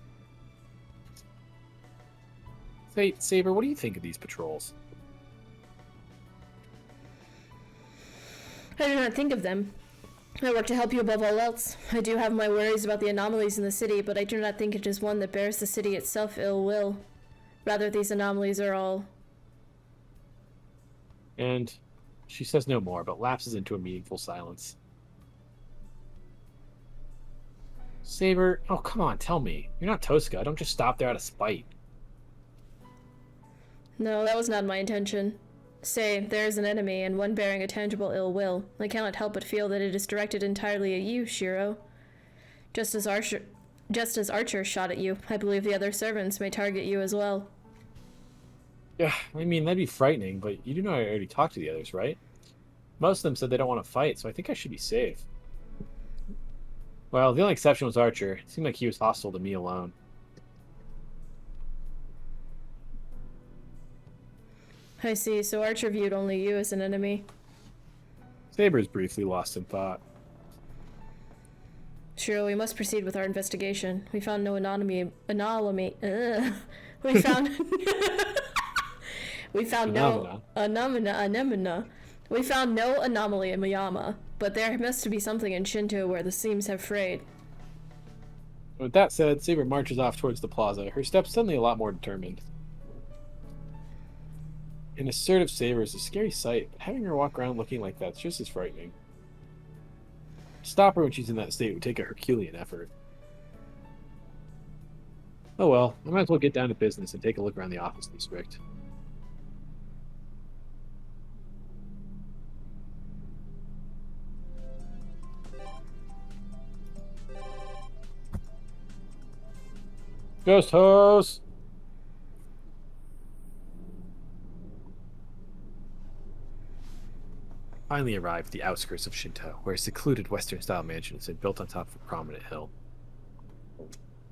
Say, Saber, what do you think of these patrols? I do not think of them. I work to help you above all else. I do have my worries about the anomalies in the city, but I do not think it is one that bears the city itself ill will. Rather, these anomalies are all... And she says no more, but lapses into a meaningful silence. Saber, oh come on, tell me. You're not Tosca. Don't just stop there out of spite. No, that was not my intention. Say, there is an enemy, and one bearing a tangible ill will. I cannot help but feel that it is directed entirely at you, Shiro. Just as Archer shot at you, I believe the other servants may target you as well. Yeah, I mean, that'd be frightening, but you do know I already talked to the others, right? Most of them said they don't want to fight, so I think I should be safe. Well, the only exception was Archer. It seemed like he was hostile to me alone. I see, so Archer viewed only you as an enemy. Saber's briefly lost in thought. Shiro, we must proceed with our investigation. We found no anomaly. We found... We found no anemona. We found no anomaly in Miyama, but there must be something in Shinto where the seams have frayed. With that said, Saber marches off towards the plaza, her steps suddenly a lot more determined. An assertive Saber is a scary sight, but having her walk around looking like that's just as frightening. To stop her when she's in that state would take a Herculean effort. Oh well, I might as well get down to business and take a look around the office district. Ghost hose! Finally arrived at the outskirts of Shinto, where a secluded Western-style mansion is built on top of a prominent hill.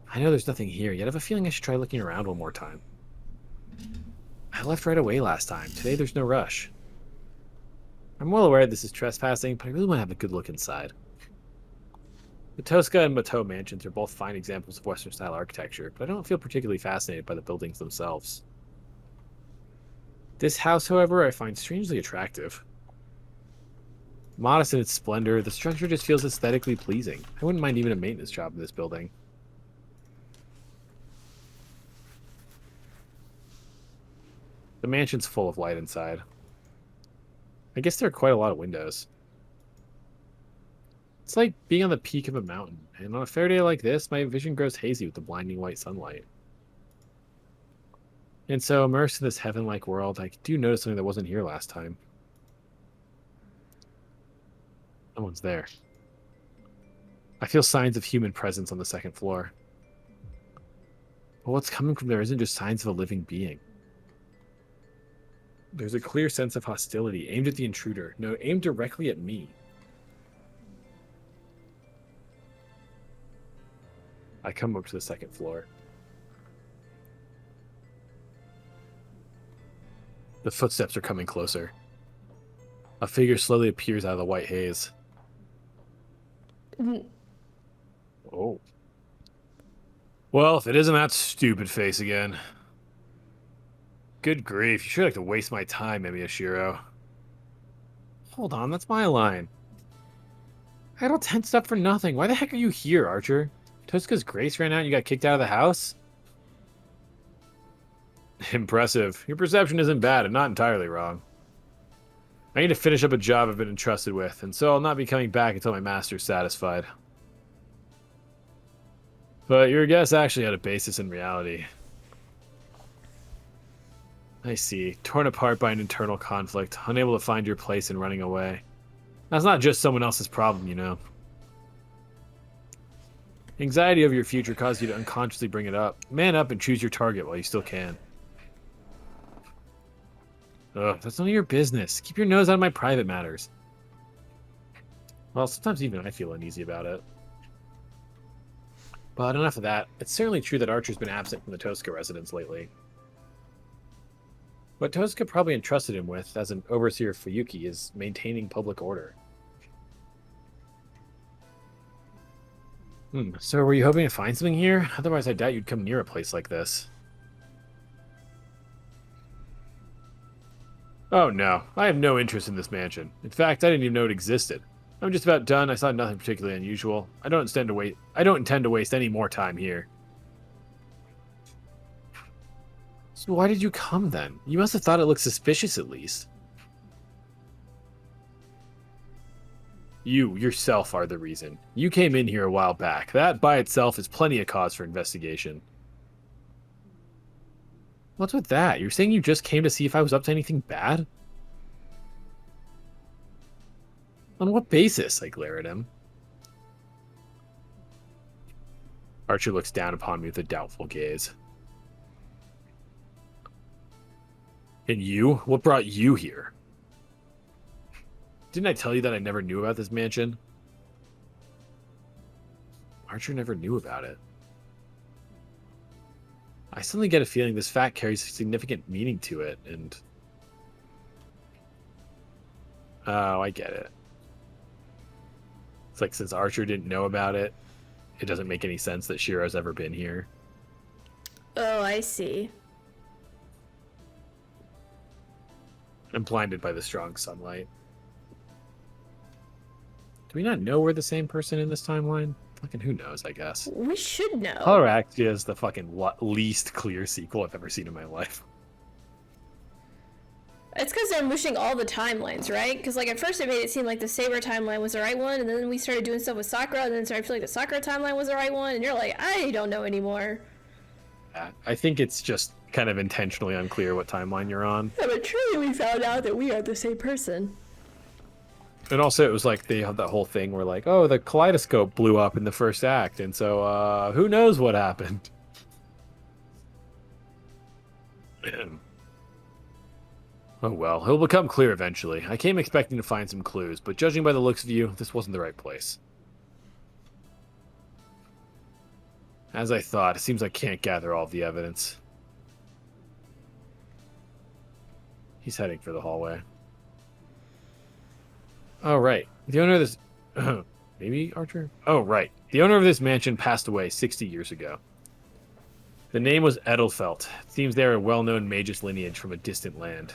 I know there's nothing here, yet I have a feeling I should try looking around one more time. I left right away last time. Today there's no rush. I'm well aware this is trespassing, but I really want to have a good look inside. The Tosca and Mateau mansions are both fine examples of Western-style architecture, but I don't feel particularly fascinated by the buildings themselves. This house, however, I find strangely attractive. Modest in its splendor, the structure just feels aesthetically pleasing. I wouldn't mind even a maintenance job in this building. The mansion's full of light inside. I guess there are quite a lot of windows. It's like being on the peak of a mountain, and on a fair day like this, my vision grows hazy with the blinding white sunlight. And so, immersed in this heaven-like world, I do notice something that wasn't here last time. No one's there. I feel signs of human presence on the second floor. But what's coming from there isn't just signs of a living being. There's a clear sense of hostility aimed at the intruder. No, aimed directly at me. I come up to the second floor. The footsteps are coming closer. A figure slowly appears out of the white haze. Oh. Well, if it isn't that stupid face again. Good grief, you sure like to waste my time, Miyashiro. Hold on, that's my line. I got all tensed up for nothing. Why the heck are you here, Archer? Tosca's grace ran out and you got kicked out of the house? Impressive. Your perception isn't bad and not entirely wrong. I need to finish up a job I've been entrusted with, and so I'll not be coming back until my master's satisfied. But your guess actually had a basis in reality. I see. Torn apart by an internal conflict, unable to find your place and running away. That's not just someone else's problem, you know. Anxiety over your future caused you to unconsciously bring it up. Man up and choose your target while you still can. Ugh, that's none of your business. Keep your nose out of my private matters. Well, sometimes even I feel uneasy about it. But enough of that. It's certainly true that Archer's been absent from the Tosca residence lately. What Tosca probably entrusted him with, as an overseer of Fuyuki, is maintaining public order. So were you hoping to find something here? Otherwise I doubt you'd come near a place like this. Oh no, I have no interest in this mansion. In fact, I didn't even know it existed. I'm just about done. I saw nothing particularly unusual. I don't intend to waste any more time here. So why did you come then? You must have thought it looked suspicious at least. You yourself are the reason. You came in here a while back. That by itself is plenty of cause for investigation. What's with that? You're saying you just came to see if I was up to anything bad? On what basis? I glare at him. Archer looks down upon me with a doubtful gaze. And you? What brought you here? Didn't I tell you that I never knew about this mansion? Archer never knew about it. I suddenly get a feeling this fact carries significant meaning to it, and... Oh, I get it. It's like since Archer didn't know about it, it doesn't make any sense that Shiro's ever been here. Oh, I see. I'm blinded by the strong sunlight. Do we not know we're the same person in this timeline? Fucking who knows, I guess. We should know. Ataraxia is the fucking least clear sequel I've ever seen in my life. It's because they're mushing all the timelines, right? Because, like, at first it made it seem like the Saber timeline was the right one, and then we started doing stuff with Sakura, and then it started feeling like the Sakura timeline was the right one, and you're like, I don't know anymore. Yeah, I think it's just kind of intentionally unclear what timeline you're on. Yeah, but truly we found out that we are the same person. And also, it was like they had that whole thing where, like, oh, the kaleidoscope blew up in the first act, and so, who knows what happened? Oh well, it'll become clear eventually. I came expecting to find some clues, but judging by the looks of you, this wasn't the right place. As I thought, it seems I can't gather all of the evidence. He's heading for the hallway. Oh, right. The owner of this... Maybe Archer? Oh, right. The owner of this mansion passed away 60 years ago. The name was Edelfelt. It seems they are a well-known magus lineage from a distant land.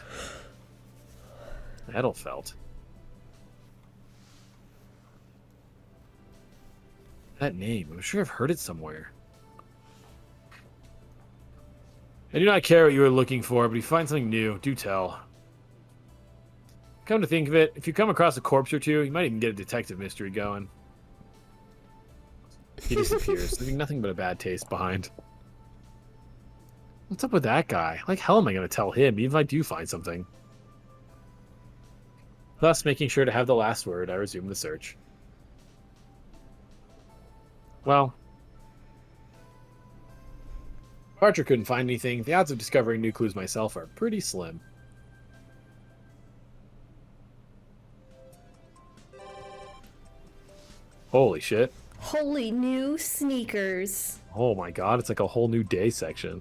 Edelfelt. That name, I'm sure I've heard it somewhere. I do not care what you are looking for, but if you find something new, do tell. Come to think of it, if you come across a corpse or two, you might even get a detective mystery going. He disappears, leaving nothing but a bad taste behind. What's up with that guy? Like hell am I going to tell him, even if I do find something? Thus, making sure to have the last word, I resume the search. Well, Archer couldn't find anything. The odds of discovering new clues myself are pretty slim. Holy shit. Holy new sneakers. Oh my god, it's like a whole new day section.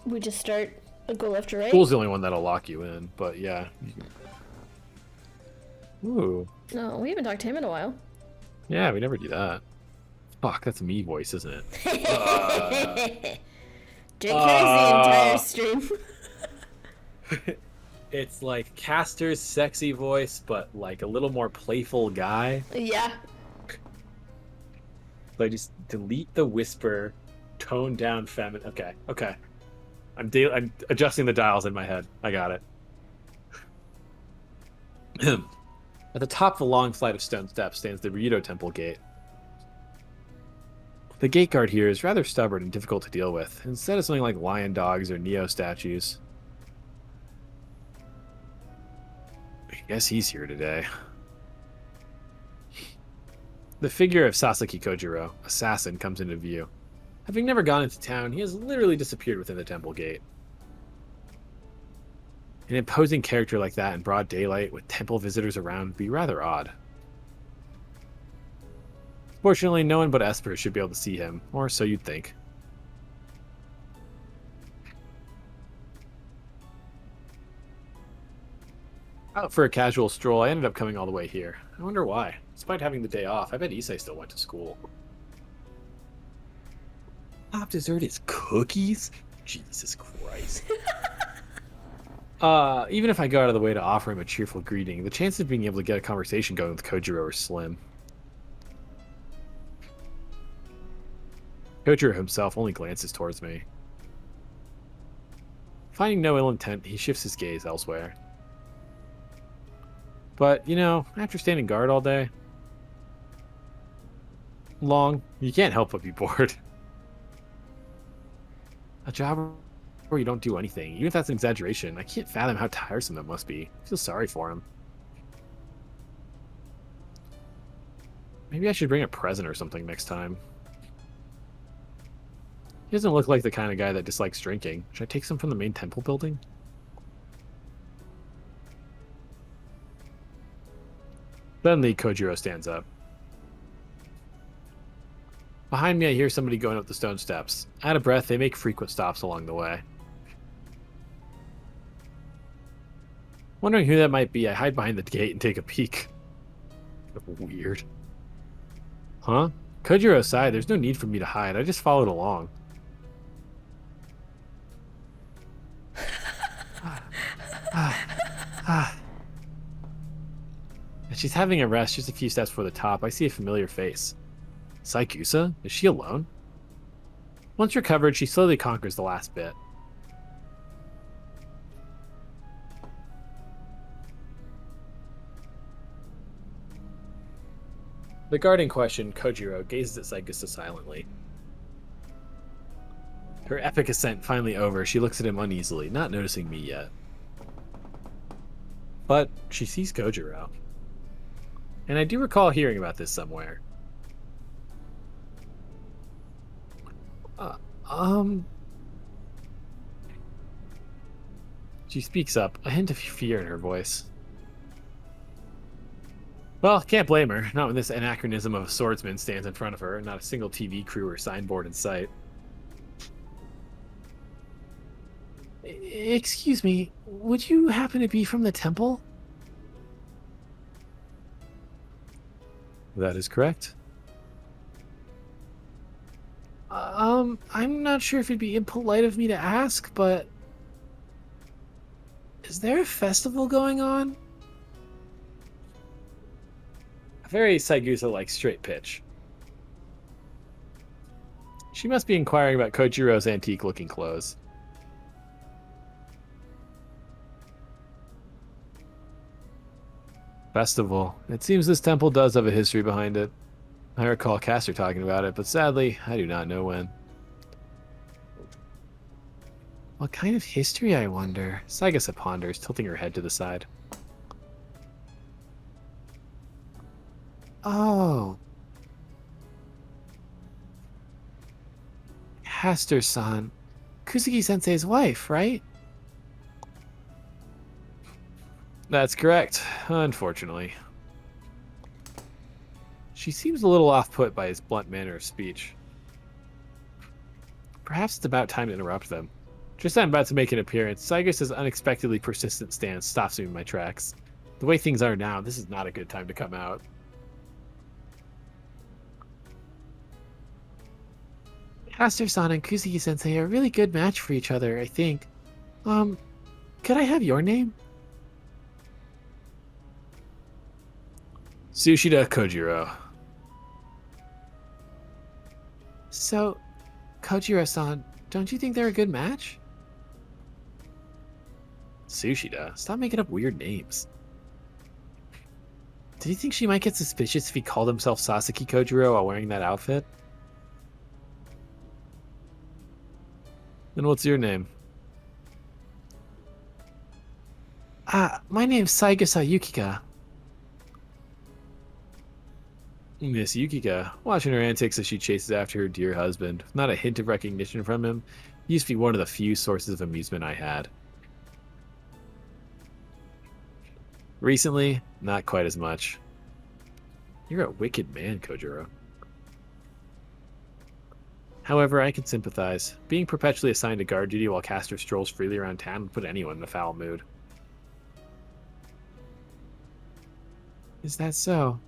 We just start a go left or right? School's the only one that'll lock you in, but yeah. Ooh. No, we haven't talked to him in a while. Yeah, we never do that. Fuck, that's me voice, isn't it? Jake carries the entire stream. It's like Caster's sexy voice, but like a little more playful guy. Yeah. So I just delete the whisper, tone down feminine. Okay, okay. I'm adjusting the dials in my head. I got it. At the top of the long flight of stone steps stands the Ryudo Temple gate. The gate guard here is rather stubborn and difficult to deal with, instead of something like lion dogs or Neo statues. I guess he's here today. The figure of Sasaki Kojiro, assassin, comes into view. Having never gone into town, he has literally disappeared within the temple gate. An imposing character like that in broad daylight with temple visitors around would be rather odd. Fortunately, no one but Esper should be able to see him, or so you'd think. Out for a casual stroll, I ended up coming all the way here. I wonder why. Despite having the day off, I bet Issei still went to school. Top dessert is cookies? Jesus Christ. Even if I go out of the way to offer him a cheerful greeting, the chances of being able to get a conversation going with Kojiro are slim. Kojiro himself only glances towards me. Finding no ill intent, he shifts his gaze elsewhere. But, you know, after standing guard all day, you can't help but be bored. A job where you don't do anything, even if that's an exaggeration, I can't fathom how tiresome that must be. I feel sorry for him. Maybe I should bring a present or something next time. He doesn't look like the kind of guy that dislikes drinking. Should I take some from the main temple building? Suddenly, Kojiro stands up. Behind me, I hear somebody going up the stone steps. Out of breath, they make frequent stops along the way. Wondering who that might be, I hide behind the gate and take a peek. Weird. Huh? Kojiro aside, there's no need for me to hide. I just followed along. As she's having a rest just a few steps before the top, I see a familiar face. Saikusa? Is she alone? Once recovered, she slowly conquers the last bit. The guard in question, Kojiro, gazes at Saikusa silently. Her epic ascent finally over, she looks at him uneasily, not noticing me yet. But she sees Kojiro. And I do recall hearing about this somewhere. She speaks up, a hint of fear in her voice. Well, can't blame her, not when this anachronism of a swordsman stands in front of her, and not a single TV crew or signboard in sight. Excuse me, would you happen to be from the temple? That is correct. I'm not sure if it'd be impolite of me to ask, but is there a festival going on? A very Saigusa-like straight pitch. She must be inquiring about Kojiro's antique-looking clothes. Festival. It seems this temple does have a history behind it. I recall Castor talking about it, but sadly, I do not know when. What kind of history, I wonder? Saigusa ponders, tilting her head to the side. Oh. Castor-san. Kusugi-sensei's wife, right? That's correct, unfortunately. She seems a little off-put by his blunt manner of speech. Perhaps it's about time to interrupt them. Just as I'm about to make an appearance, Saigusa's unexpectedly persistent stance stops me in my tracks. The way things are now, this is not a good time to come out. Castor-san and Kusugi-sensei are a really good match for each other, I think. Could I have your name? Tsushida Kojiro. So, Kojiro-san, don't you think they're a good match? Tsushida? Stop making up weird names. Did you think she might get suspicious if he called himself Sasaki Kojiro while wearing that outfit? Then what's your name? My name's Saigusa Yukika. Miss Yukika, watching her antics as she chases after her dear husband, with not a hint of recognition from him, used to be one of the few sources of amusement I had. Recently, not quite as much. You're a wicked man, Kojiro. However, I can sympathize. Being perpetually assigned to guard duty while Castor strolls freely around town would put anyone in a foul mood. Is that so?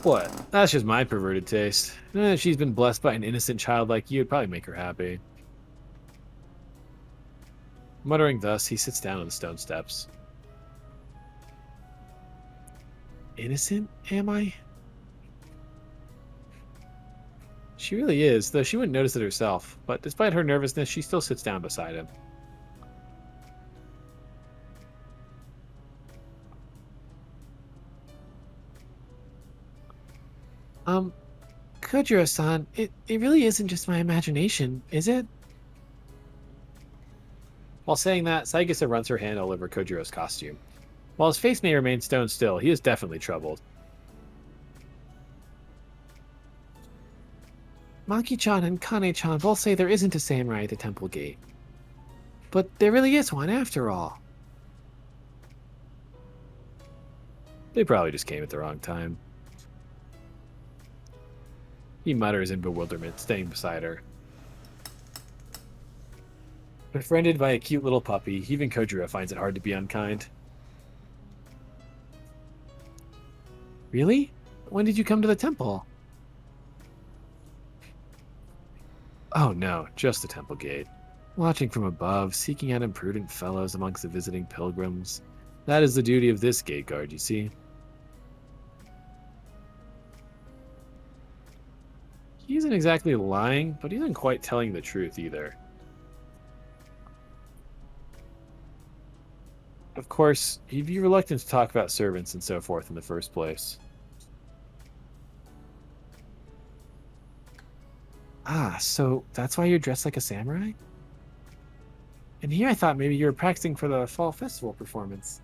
What? That's just my perverted taste. If she's been blessed by an innocent child like you, it'd probably make her happy. Muttering thus, he sits down on the stone steps. Innocent, am I? She really is, though she wouldn't notice it herself, but despite her nervousness, she still sits down beside him. Kojiro-san, it really isn't just my imagination, is it? While saying that, Saigusa runs her hand all over Kojiro's costume. While his face may remain stone still, he is definitely troubled. Maki-chan and Kane-chan both say there isn't a samurai at the temple gate. But there really is one, after all. They probably just came at the wrong time. He mutters in bewilderment, staying beside her. Befriended by a cute little puppy, even Kojiro finds it hard to be unkind. Really? When did you come to the temple? Oh no, just the temple gate. Watching from above, seeking out imprudent fellows amongst the visiting pilgrims. That is the duty of this gate guard, you see. He isn't exactly lying, but he isn't quite telling the truth either. Of course, he'd be reluctant to talk about servants and so forth in the first place. Ah, so that's why you're dressed like a samurai? And here I thought maybe you were practicing for the fall festival performance.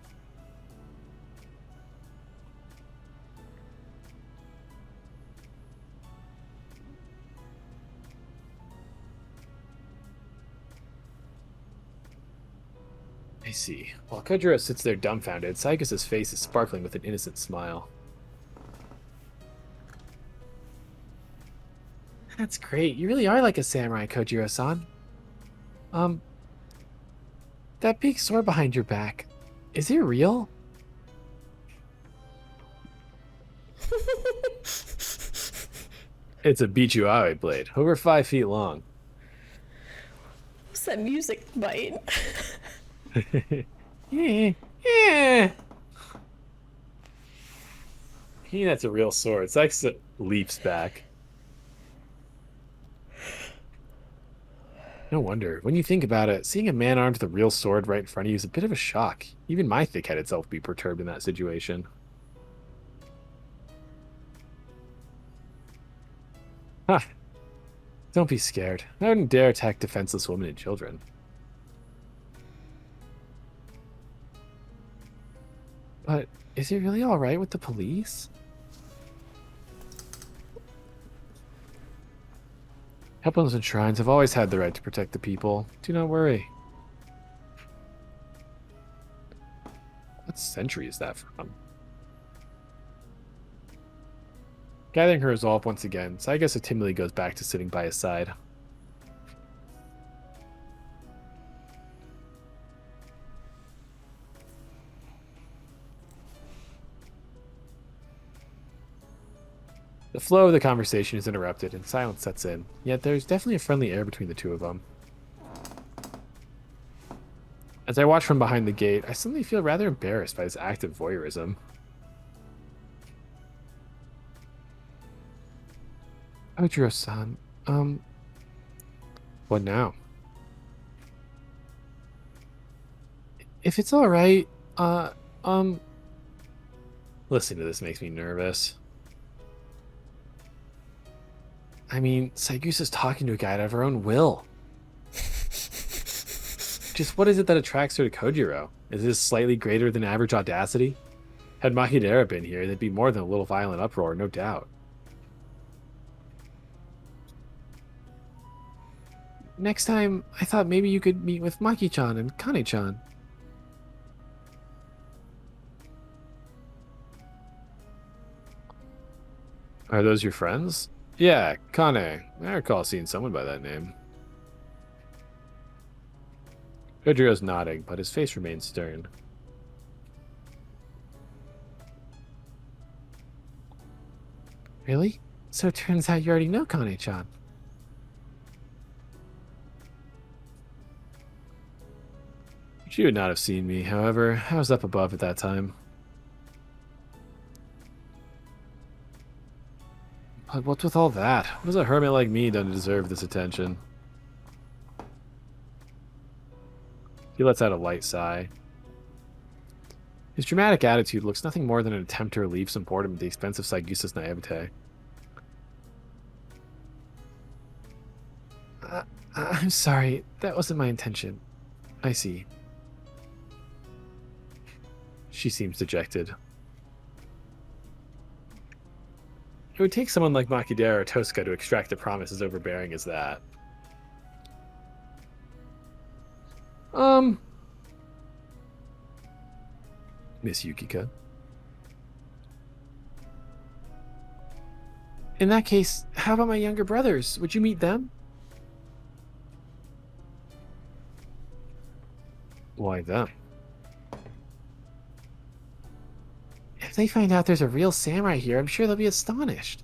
I see. While Kojiro sits there dumbfounded, Saigusa's face is sparkling with an innocent smile. That's great. You really are like a samurai, Kojiro-san. Um, that big sword behind your back, is it real? It's a Bichu-Aoi blade, over 5 feet long. What's that music bite? Yeah, yeah. That's a real sword. It's leaps back. No wonder. When you think about it, seeing a man armed with a real sword right in front of you is a bit of a shock. Even my thick-headed self would be perturbed in that situation. Huh. Don't be scared. I wouldn't dare attack defenseless women and children. But is it really alright with the police? Temples and shrines have always had the right to protect the people. Do not worry. What century is that from? Gathering her resolve once again, Saigasa timidly goes back to sitting by his side. The flow of the conversation is interrupted and silence sets in, yet there's definitely a friendly air between the two of them. As I watch from behind the gate, I suddenly feel rather embarrassed by this act of voyeurism. Ojiro-san, what now? If it's alright, listening to this makes me nervous. I mean, Saigusa's talking to a guy out of her own will. Just what is it that attracts her to Kojiro? Is this slightly greater than average audacity? Had Mahidera been here, there'd be more than a little violent uproar, no doubt. Next time, I thought maybe you could meet with Maki-chan and Kane-chan. Are those your friends? Yeah, Kane. I recall seeing someone by that name. Kojiro's nodding, but his face remains stern. Really? So it turns out you already know Kane-chan. She would not have seen me, however. I was up above at that time. But what's with all that? What has a hermit like me done to deserve this attention? He lets out a light sigh. His dramatic attitude looks nothing more than an attempt to relieve some boredom at the expense of Saigusa's naivete. I'm sorry. That wasn't my intention. I see. She seems dejected. It would take someone like Makidera or Tosca to extract a promise as overbearing as that. Miss Yukika. In that case, how about my younger brothers? Would you meet them? Why them? If they find out there's a real samurai here, I'm sure they'll be astonished.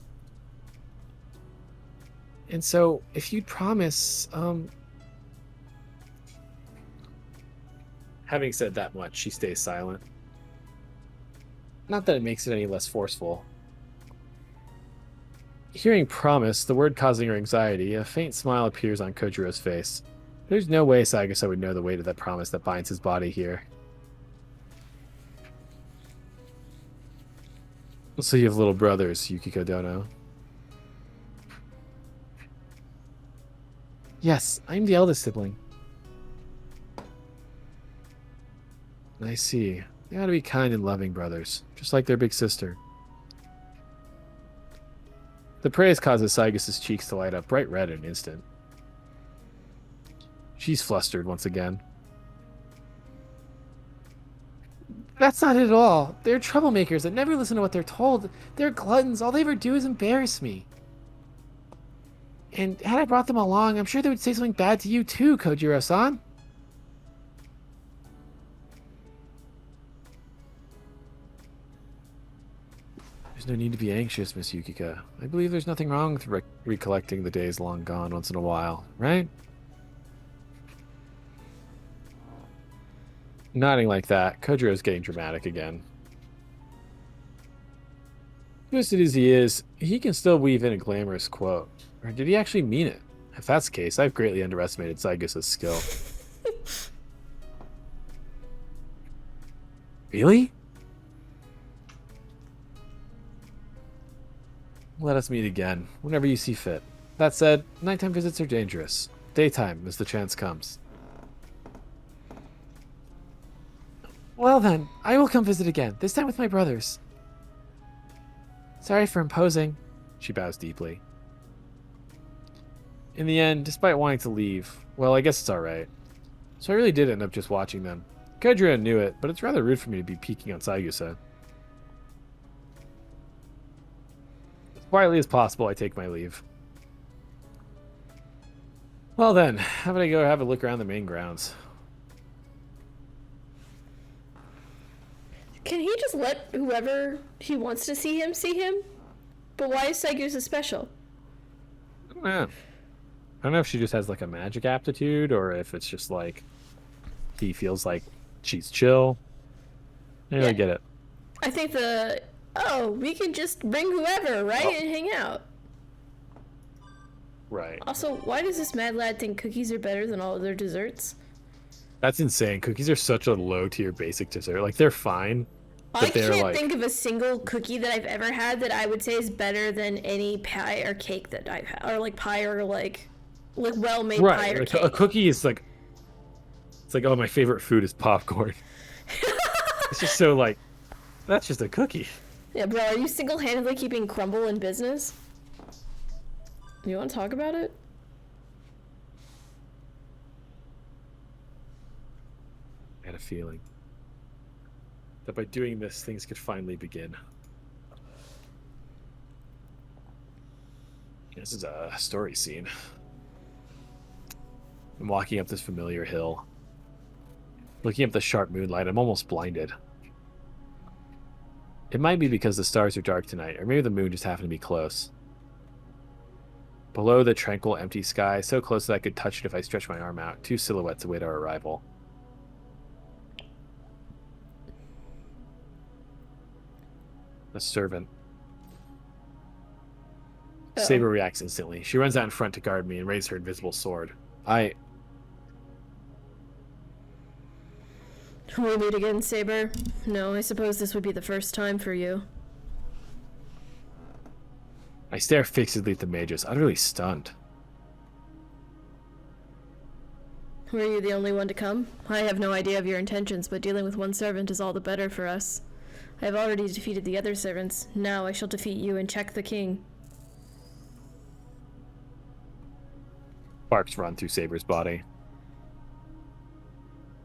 And so, if you'd promise, Having said that much, she stays silent. Not that it makes it any less forceful. Hearing promise, the word causing her anxiety, a faint smile appears on Kojiro's face. There's no way Saigasa would know the weight of that promise that binds his body here. So you have little brothers, Yukiko Dono. Yes, I'm the eldest sibling. I see. They ought to be kind and loving brothers, just like their big sister. The praise causes Saigas's cheeks to light up bright red in an instant. She's flustered once again. That's not it at all. They're troublemakers that never listen to what they're told. They're gluttons. All they ever do is embarrass me. And had I brought them along, I'm sure they would say something bad to you too, Kojiro-san. There's no need to be anxious, Miss Yukika. I believe there's nothing wrong with recollecting the days long gone once in a while, right? Nodding like that, Kojiro's getting dramatic again. Twisted as he is, he can still weave in a glamorous quote. Or did he actually mean it? If that's the case, I've greatly underestimated Saigusa's skill. Really? Let us meet again, whenever you see fit. That said, nighttime visits are dangerous. Daytime, as the chance comes. Well then, I will come visit again, this time with my brothers. Sorry for imposing. She bows deeply. In the end, despite wanting to leave, well, I guess it's alright. So I really did end up just watching them. Kojiro knew it, but it's rather rude for me to be peeking on Saigusa. As quietly as possible, I take my leave. Well then, how about I go have a look around the main grounds? Can he just let whoever he wants to see him? But why is Saigusa special? I don't know. I don't know if she just has like a magic aptitude or if it's just like he feels like she's chill. Maybe I get it. I think we can just bring whoever, right? And hang out. Right. Also, why does this mad lad think cookies are better than all other desserts? That's insane. Cookies are such a low tier basic dessert. Like, they're fine. I But they're can't like... think of a single cookie that I've ever had that I would say is better than any pie or cake that I've had. Or like pie or like well-made pie or Like, cake. a cookie is like... It's like, oh, my favorite food is popcorn. It's just so like... That's just a cookie. Yeah, bro, are you single-handedly keeping Crumble in business? You want to talk about it? I had a feeling that by doing this, things could finally begin. This is a story scene. I'm walking up this familiar hill. Looking up the sharp moonlight, I'm almost blinded. It might be because the stars are dark tonight, or maybe the moon just happened to be close. Below the tranquil, empty sky, so close that I could touch it if I stretched my arm out, two silhouettes await our arrival. A servant. Uh-oh. Saber reacts instantly. She runs out in front to guard me and raises her invisible sword. We meet again, Saber. No, I suppose this would be the first time for you. I stare fixedly at the mages, utterly stunned. Were you the only one to come? I have no idea of your intentions, but dealing with one servant is all the better for us. I have already defeated the other servants. Now I shall defeat you and check the king. Sparks run through Saber's body.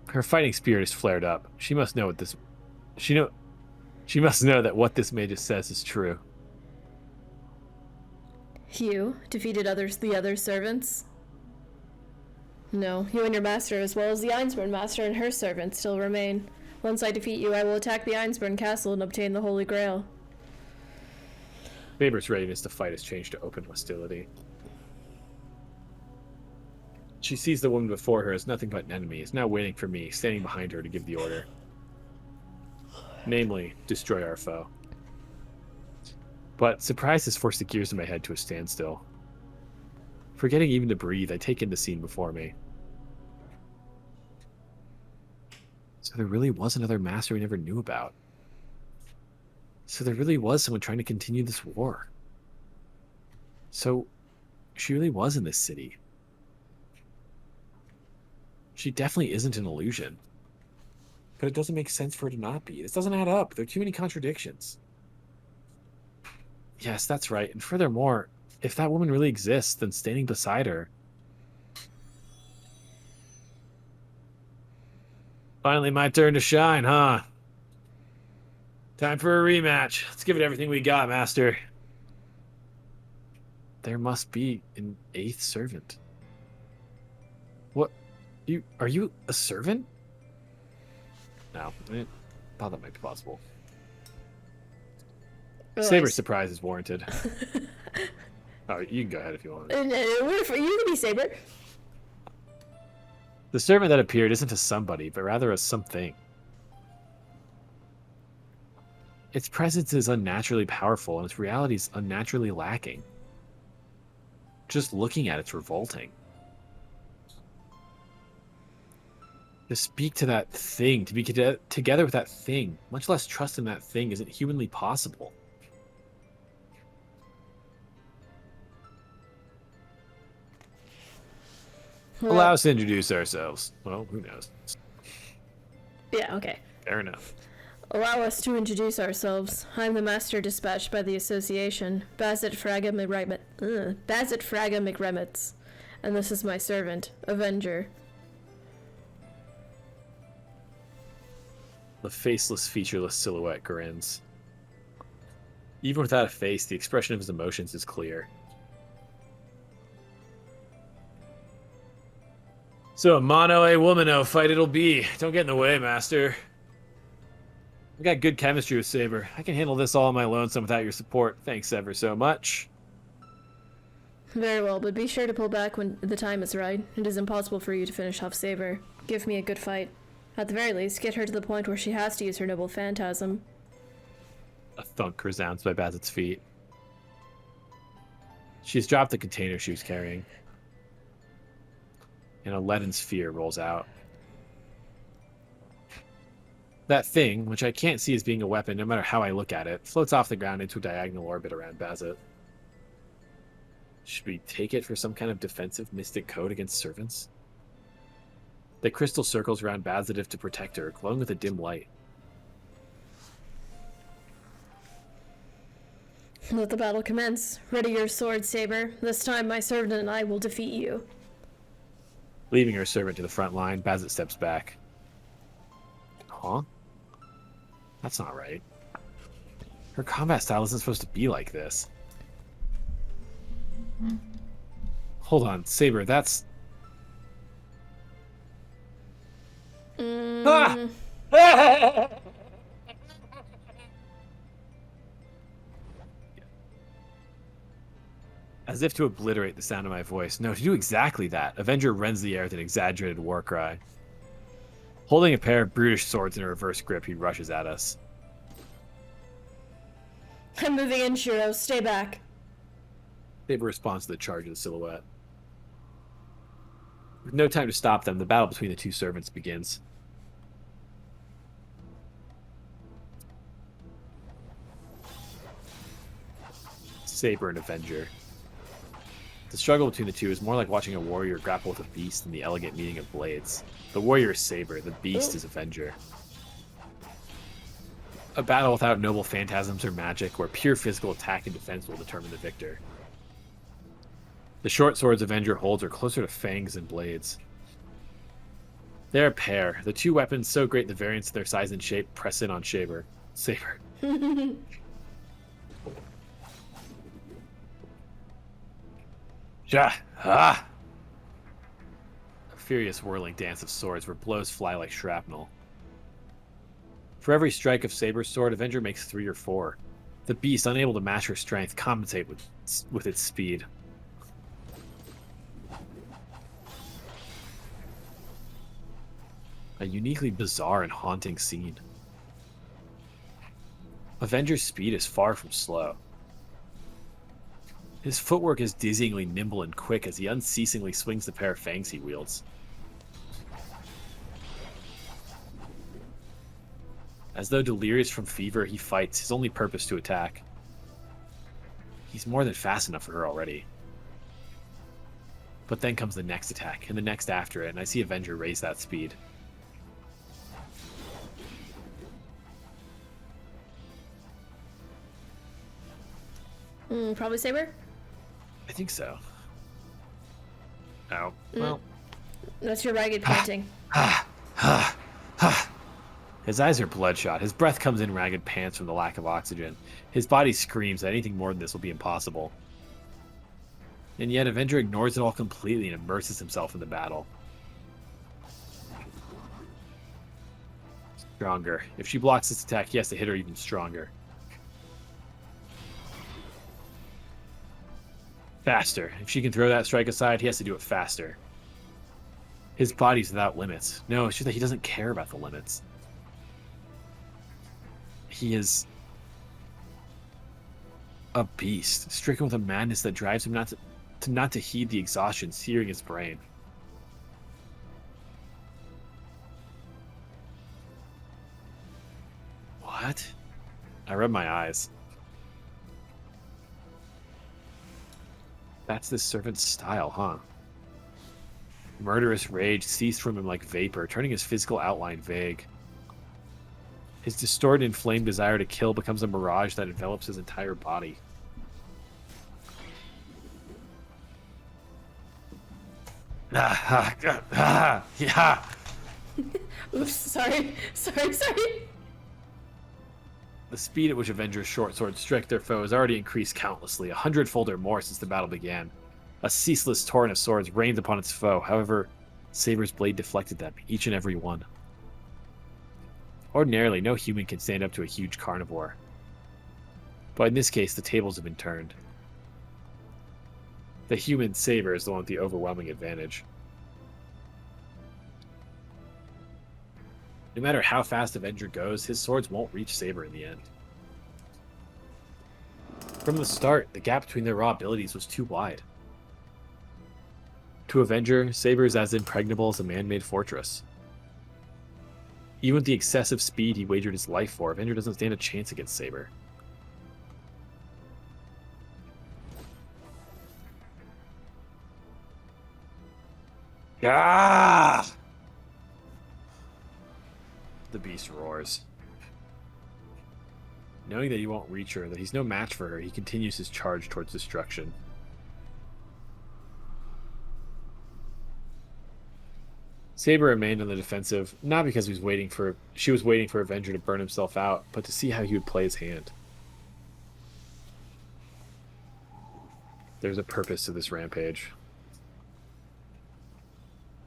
Her fighting spirit is flared up. She must know what this... She must know that what this mage says is true. You defeated the other servants? No, you and your master, as well as the Einsburn master and her servants, still remain. Once I defeat you, I will attack the Einsburn castle and obtain the Holy Grail. Saber's readiness to fight has changed to open hostility. She sees the woman before her as nothing but an enemy, is now waiting for me, standing behind her to give the order. Namely, destroy our foe. But surprise has forced the gears in my head to a standstill. Forgetting even to breathe, I take in the scene before me. So there really was another master we never knew about. So there really was someone trying to continue this war. So she really was in this city. She definitely isn't an illusion. But it doesn't make sense for her to not be. This doesn't add up. There are too many contradictions. Yes, that's right. And furthermore, if that woman really exists, then standing beside her... Finally my turn to shine, huh? Time for a rematch. Let's give it everything we got, Master. there must be an 8th servant. What? Are you a servant? No, I thought that might be possible. Oh, Saber's surprise is warranted. Oh, you can go ahead if you want. You can be Saber. The servant that appeared isn't a somebody, but rather a something. Its presence is unnaturally powerful, and its reality is unnaturally lacking. Just looking at it's revolting. To speak to that thing, to be together with that thing, much less trust in that thing, isn't humanly possible. Allow us to introduce ourselves. Well, who knows? Yeah, okay. Fair enough. Allow us to introduce ourselves. I'm the master dispatched by the association, Bazit Fraga McRemitz. And this is my servant, Avenger. The faceless, featureless silhouette grins. Even without a face, the expression of his emotions is clear. So a mono, a womano fight it'll be. Don't get in the way, master. I got good chemistry with Saber. I can handle this all on my lonesome without your support. Thanks ever so much. Very well, but be sure to pull back when the time is right. It is impossible for you to finish off Saber. Give me a good fight. At the very least, get her to the point where she has to use her noble phantasm. A thunk resounds by Bazit's feet. She's dropped the container she was carrying. And a leaden sphere rolls out. That thing, which I can't see as being a weapon no matter how I look at it, floats off the ground into a diagonal orbit around Bazit. Should we take it for some kind of defensive mystic code against servants? The crystal circles around Bazit to protect her, glowing with a dim light. Let the battle commence. Ready your sword, Saber. This time my servant and I will defeat you. Leaving her servant to the front line, Bazit steps back. Huh? That's not right. Her combat style isn't supposed to be like this. Hold on, Saber, that's... Ah! As if to obliterate the sound of my voice. No, to do exactly that, Avenger rends the air with an exaggerated war cry. Holding a pair of brutish swords in a reverse grip, he rushes at us. I'm moving in, Shiro. Stay back. Saber responds to the charge of the silhouette. With no time to stop them, the battle between the two servants begins. Saber and Avenger. The struggle between the two is more like watching a warrior grapple with a beast than the elegant meeting of blades. The warrior is Saber, the beast is Avenger. A battle without noble phantasms or magic, where pure physical attack and defense will determine the victor. The short swords Avenger holds are closer to fangs than blades. They're a pair, the two weapons so great the variance in their size and shape press in on Saber. Ja! Ah! A furious whirling dance of swords where blows fly like shrapnel. For every strike of Saber's sword, Avenger makes 3 or 4. The beast, unable to match her strength, compensate with its speed. A uniquely bizarre and haunting scene. Avenger's speed is far from slow. His footwork is dizzyingly nimble and quick as he unceasingly swings the pair of fangs he wields. As though delirious from fever, he fights, his only purpose to attack. He's more than fast enough for her already. But then comes the next attack, and the next after it, and I see Avenger raise that speed. Probably Saber? I think so. Oh, well. That's your ragged panting. His eyes are bloodshot. His breath comes in ragged pants from the lack of oxygen. His body screams that anything more than this will be impossible. And yet Avenger ignores it all completely and immerses himself in the battle. Stronger. If she blocks this attack, he has to hit her even stronger. Faster. If she can throw that strike aside, he has to do it faster. His body's without limits. No, it's just that he doesn't care about the limits. He is a beast, stricken with a madness that drives him not to heed the exhaustion searing his brain. What? I rubbed my eyes. That's this servant's style, huh? Murderous rage seized from him like vapor, turning his physical outline vague. His distorted, inflamed desire to kill becomes a mirage that envelops his entire body. Yeah. Oops, sorry. Sorry. The speed at which Avengers' short swords strike their foes already increased countlessly, 100-fold or more since the battle began. A ceaseless torrent of swords rained upon its foe. However, Saber's blade deflected them, each and every one. Ordinarily, no human can stand up to a huge carnivore. But in this case, the tables have been turned. The human Saber is the one with the overwhelming advantage. No matter how fast Avenger goes, his swords won't reach Saber in the end. From the start, the gap between their raw abilities was too wide. To Avenger, Saber is as impregnable as a man-made fortress. Even with the excessive speed he wagered his life for, Avenger doesn't stand a chance against Saber. Ah! The beast roars. Knowing that he won't reach her, that he's no match for her, he continues his charge towards destruction. Saber remained on the defensive, not because she was waiting for Avenger to burn himself out, but to see how he would play his hand. There's a purpose to this rampage.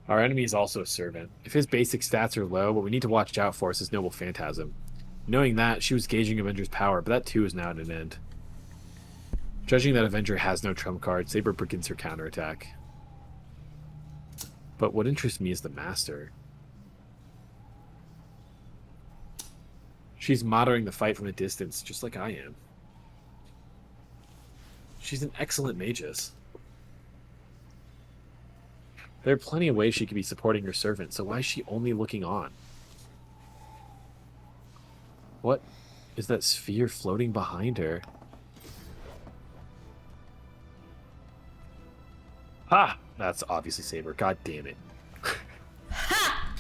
Our enemy is also a servant. If his basic stats are low, what we need to watch out for is his noble phantasm. Knowing that, she was gauging Avenger's power, but that too is now at an end. Judging that Avenger has no trump card, Saber begins her counterattack. But what interests me is the Master. She's monitoring the fight from a distance, just like I am. She's an excellent magus. There are plenty of ways she could be supporting her servant, so why is she only looking on? What is that sphere floating behind her? Ha! That's obviously Saber. God damn it. Ha!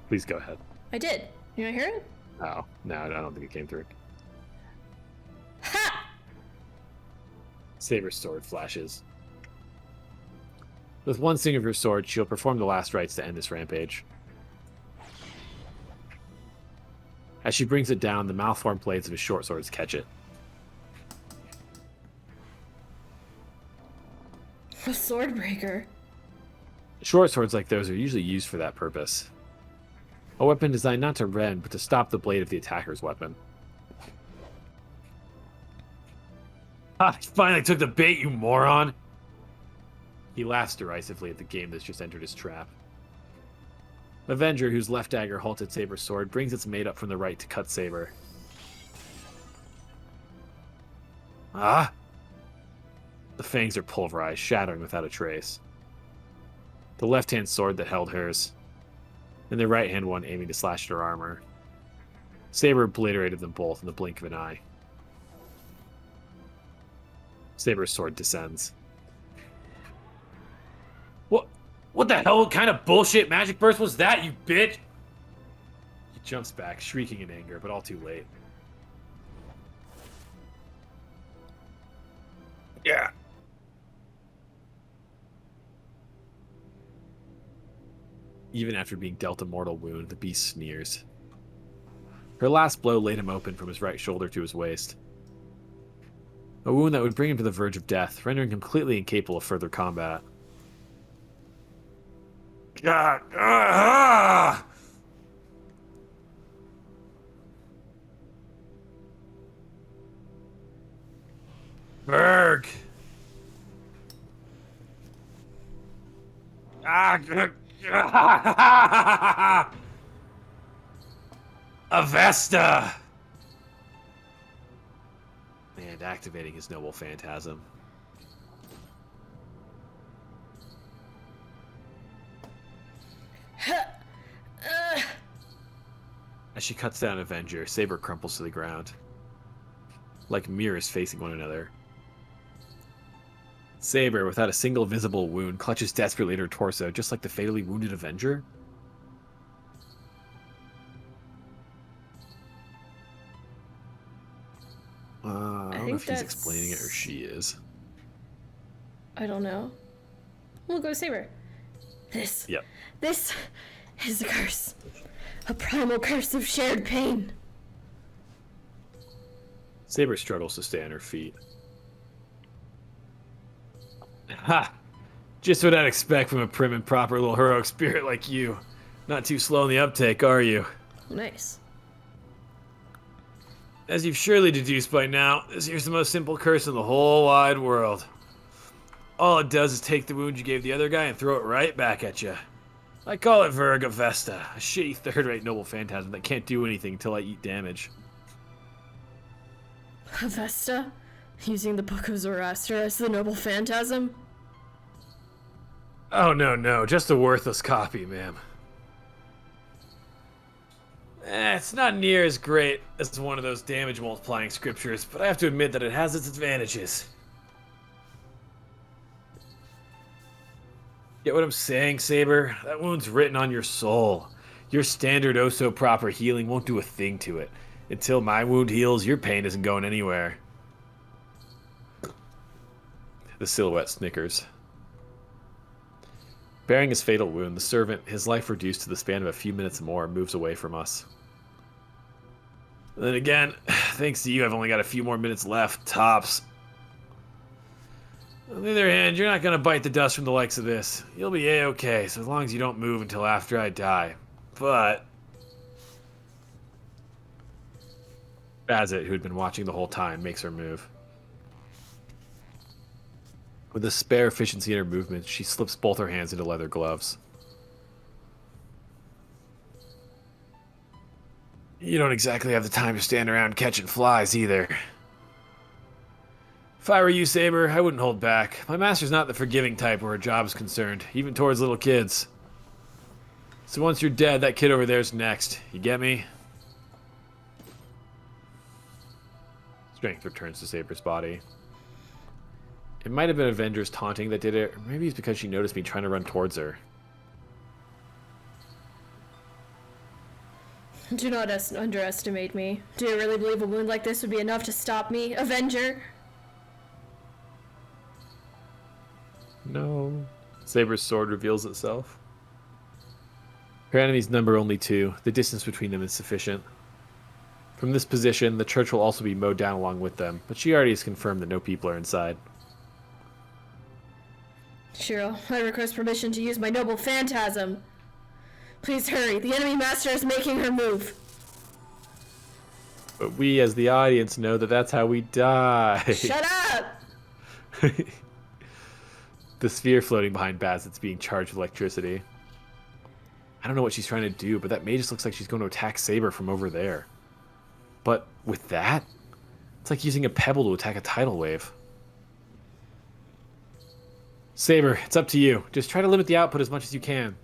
Please go ahead. I did. You want to hear it? Oh, no, I don't think it came through. Ha! Saber's sword flashes. With one swing of her sword, she'll perform the last rites to end this rampage. As she brings it down, the malformed blades of his short swords catch it. A sword breaker. Short swords like those are usually used for that purpose. A weapon designed not to rend, but to stop the blade of the attacker's weapon. Ah, you finally took the bait, you moron! He laughs derisively at the game that's just entered his trap. Avenger, whose left dagger halted Saber's sword, brings its mate up from the right to cut Saber. Ah! The fangs are pulverized, shattering without a trace. The left-hand sword that held hers, and the right-hand one aiming to slash at her armor. Saber obliterated them both in the blink of an eye. Saber's sword descends. What the hell kind of bullshit magic burst was that, you bitch? He jumps back, shrieking in anger, but all too late. Yeah. Even after being dealt a mortal wound, the beast sneers. Her last blow laid him open from his right shoulder to his waist. A wound that would bring him to the verge of death, rendering him completely incapable of further combat. God. Berg. Avesta. And activating his noble phantasm. As she cuts down Avenger, Saber crumples to the ground. Like mirrors facing one another. Saber, without a single visible wound, clutches desperately at her torso, just like the fatally wounded Avenger. I don't know if he's explaining it or she is. I don't know. We'll go Saber. This is a curse. A primal curse of shared pain. Saber struggles to stay on her feet. Ha! Just what I'd expect from a prim and proper little heroic spirit like you. Not too slow in the uptake, are you? Nice. As you've surely deduced by now, this here's the most simple curse in the whole wide world. All it does is take the wound you gave the other guy and throw it right back at you. I call it Virga Vesta, a shitty third-rate noble phantasm that can't do anything until I eat damage. Avesta? Using the Book of Zoroaster as the noble phantasm? Oh, no, just a worthless copy, ma'am. It's not near as great as one of those damage-multiplying scriptures, but I have to admit that it has its advantages. Get what I'm saying, Saber? That wound's written on your soul. Your standard oh-so-proper healing won't do a thing to it. Until my wound heals, your pain isn't going anywhere. The silhouette snickers. Bearing his fatal wound, the servant, his life reduced to the span of a few minutes more, moves away from us. Then again, thanks to you, I've only got a few more minutes left, tops. On the other hand, you're not going to bite the dust from the likes of this. You'll be A-okay, so as long as you don't move until after I die. But Bazit, who had been watching the whole time, makes her move. With a spare efficiency in her movements, she slips both her hands into leather gloves. You don't exactly have the time to stand around catching flies, either. If I were you, Saber, I wouldn't hold back. My master's not the forgiving type where her job is concerned, even towards little kids. So once you're dead, that kid over there's next. You get me? Strength returns to Saber's body. It might have been Avenger's taunting that did it, or maybe it's because she noticed me trying to run towards her. Do not underestimate me. Do you really believe a wound like this would be enough to stop me, Avenger? No. Saber's sword reveals itself. Her enemies number only 2. The distance between them is sufficient. From this position, the church will also be mowed down along with them, but she already has confirmed that no people are inside. Shiro, I request permission to use my noble phantasm. Please hurry, the enemy master is making her move. But we, as the audience, know that that's how we die. Shut up! The sphere floating behind Bazit's being charged with electricity. I don't know what she's trying to do, but that magus looks like she's going to attack Saber from over there. But with that, it's like using a pebble to attack a tidal wave. Saber, it's up to you. Just try to limit the output as much as you can.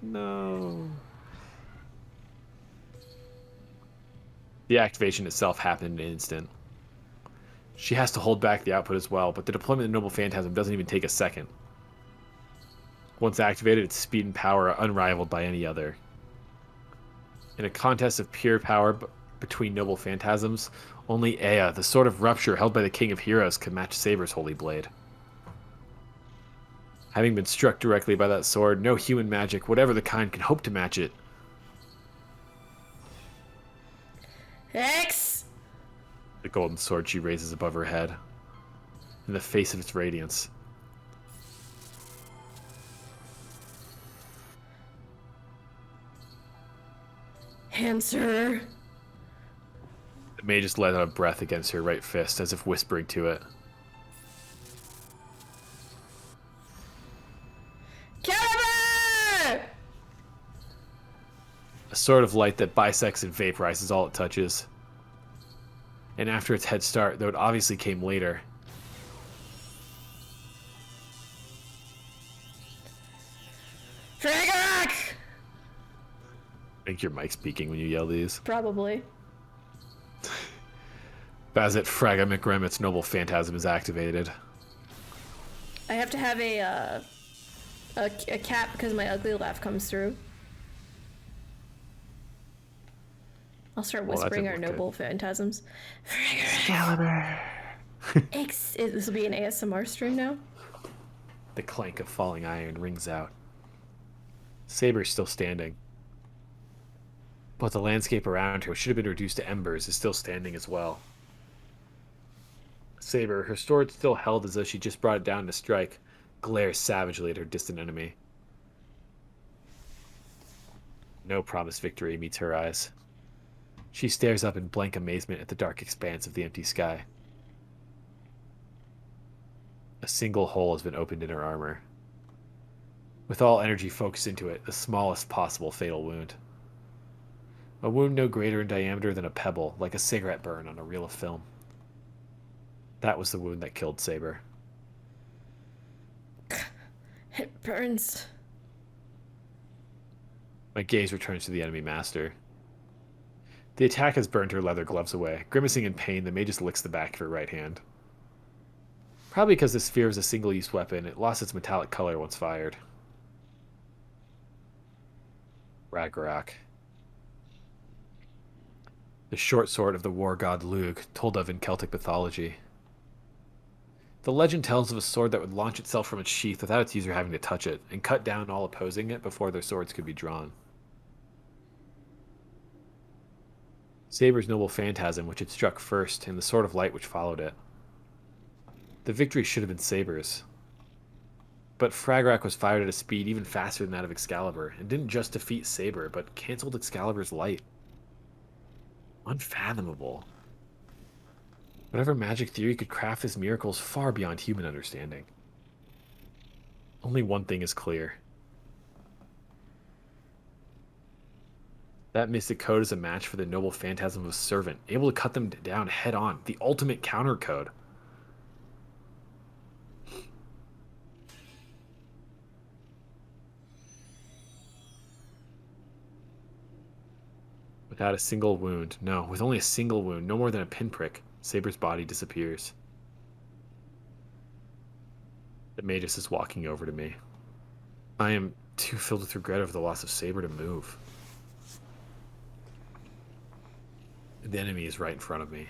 No. The activation itself happened in an instant. She has to hold back the output as well, but the deployment of Noble Phantasm doesn't even take a second. Once activated, its speed and power are unrivaled by any other. In a contest of pure power between Noble Phantasms, only Ea, the Sword of Rupture held by the King of Heroes, could match Saber's Holy Blade. Having been struck directly by that sword, no human magic, whatever the kind, can hope to match it. X! The golden sword she raises above her head. in the face of its radiance. Answer. The mage just let out a breath against her right fist, as if whispering to it. Caliber! A sword of light that bisects and vaporizes all it touches. And after its head start, though it obviously came later, Fragarak! I think your mic's speaking when you yell these. Probably. Bazet Fraga McRemit's noble phantasm is activated. I have to have a cap because my ugly laugh comes through. I'll start Well, that whispering didn't our look noble phantasms. Caliber! This will be an ASMR stream now. The clank of falling iron rings out. Saber's still standing. But the landscape around her, which should have been reduced to embers, is still standing as well. Saber, her sword still held as though she just brought it down to strike, glares savagely at her distant enemy. No promised victory meets her eyes. She stares up in blank amazement at the dark expanse of the empty sky. A single hole has been opened in her armor. With all energy focused into it, the smallest possible fatal wound. A wound no greater in diameter than a pebble, like a cigarette burn on a reel of film. That was the wound that killed Saber. It burns. My gaze returns to the enemy master. The attack has burned her leather gloves away. Grimacing in pain, the mage just licks the back of her right hand. Probably because the sphere is a single-use weapon, it lost its metallic color once fired. Ragnarok. The short sword of the war god Lugh, told of in Celtic mythology. The legend tells of a sword that would launch itself from its sheath without its user having to touch it, and cut down all opposing it before their swords could be drawn. Saber's noble phantasm, which had struck first, and the sword of light which followed it. The victory should have been Saber's. But Fragrak was fired at a speed even faster than that of Excalibur, and didn't just defeat Saber, but cancelled Excalibur's light. Unfathomable. Whatever magic theory could craft this miracle is far beyond human understanding. Only one thing is clear. That mystic code is a match for the noble phantasm of a servant, able to cut them down head on, the ultimate counter code. Without a single wound, no, with only a single wound, no more than a pinprick, Saber's body disappears. The magus is walking over to me. I am too filled with regret over the loss of Saber to move. The enemy is right in front of me.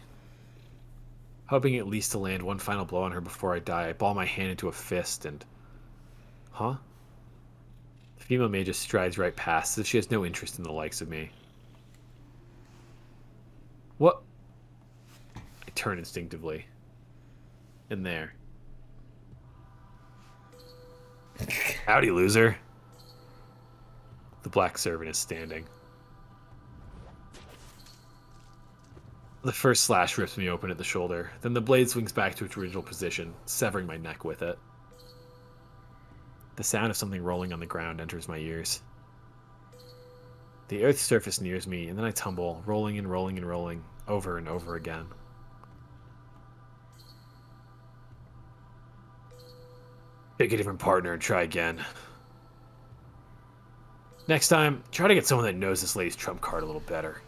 Hoping at least to land one final blow on her before I die, I ball my hand into a fist and... Huh? The female magus strides right past, as if she has no interest in the likes of me. What? I turn instinctively. And there. Howdy, loser. The black servant is standing. The first slash rips me open at the shoulder, then the blade swings back to its original position, severing my neck with it. The sound of something rolling on the ground enters my ears. The earth's surface nears me, and then I tumble, rolling and rolling and rolling, over and over again. Pick a different partner and try again. Next time, try to get someone that knows this lady's trump card a little better.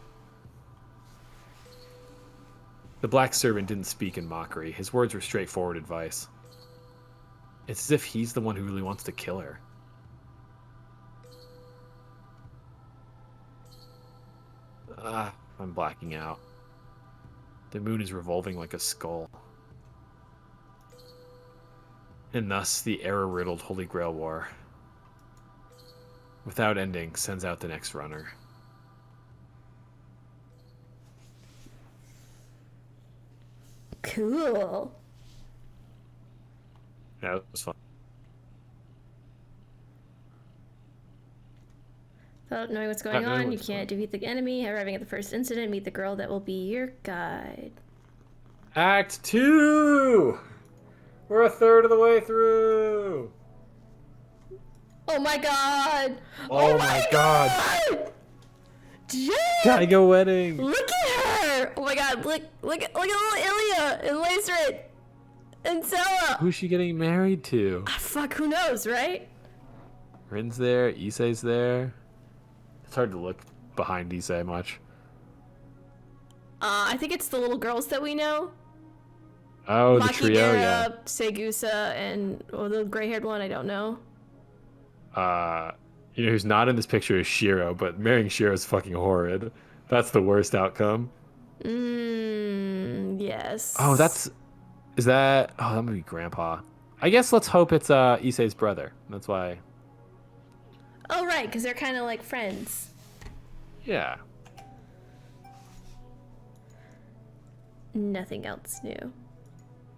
The black servant didn't speak in mockery. His words were straightforward advice. It's as if he's the one who really wants to kill her. I'm blacking out. The moon is revolving like a skull. And thus, the error-riddled Holy Grail War, without ending, sends out the next runner. Cool. Yeah, it was fun. Without knowing what's going Not knowing on, you what's can't defeat the enemy. Arriving at the first incident, meet the girl that will be your guide. Act 2! We're a third of the way through! Oh my god! Oh my god! Jen! Daigo wedding! Look at her! Oh my god, look at little Ilya and Lacerit and Sella! Who's she getting married to? Ah, fuck, who knows, right? Rin's there, Issei's there. It's hard to look behind Issei much. I think it's the little girls that we know. Oh, the trio, yeah. Segusa, and the gray-haired one, I don't know. You know who's not in this picture is Shiro, but marrying Shiro is fucking horrid. That's the worst outcome. Yes. Oh, is that... Oh, that might be Grandpa. I guess let's hope it's Issei's brother. That's why... Oh, right, because they're kind of like friends. Yeah. Nothing else new.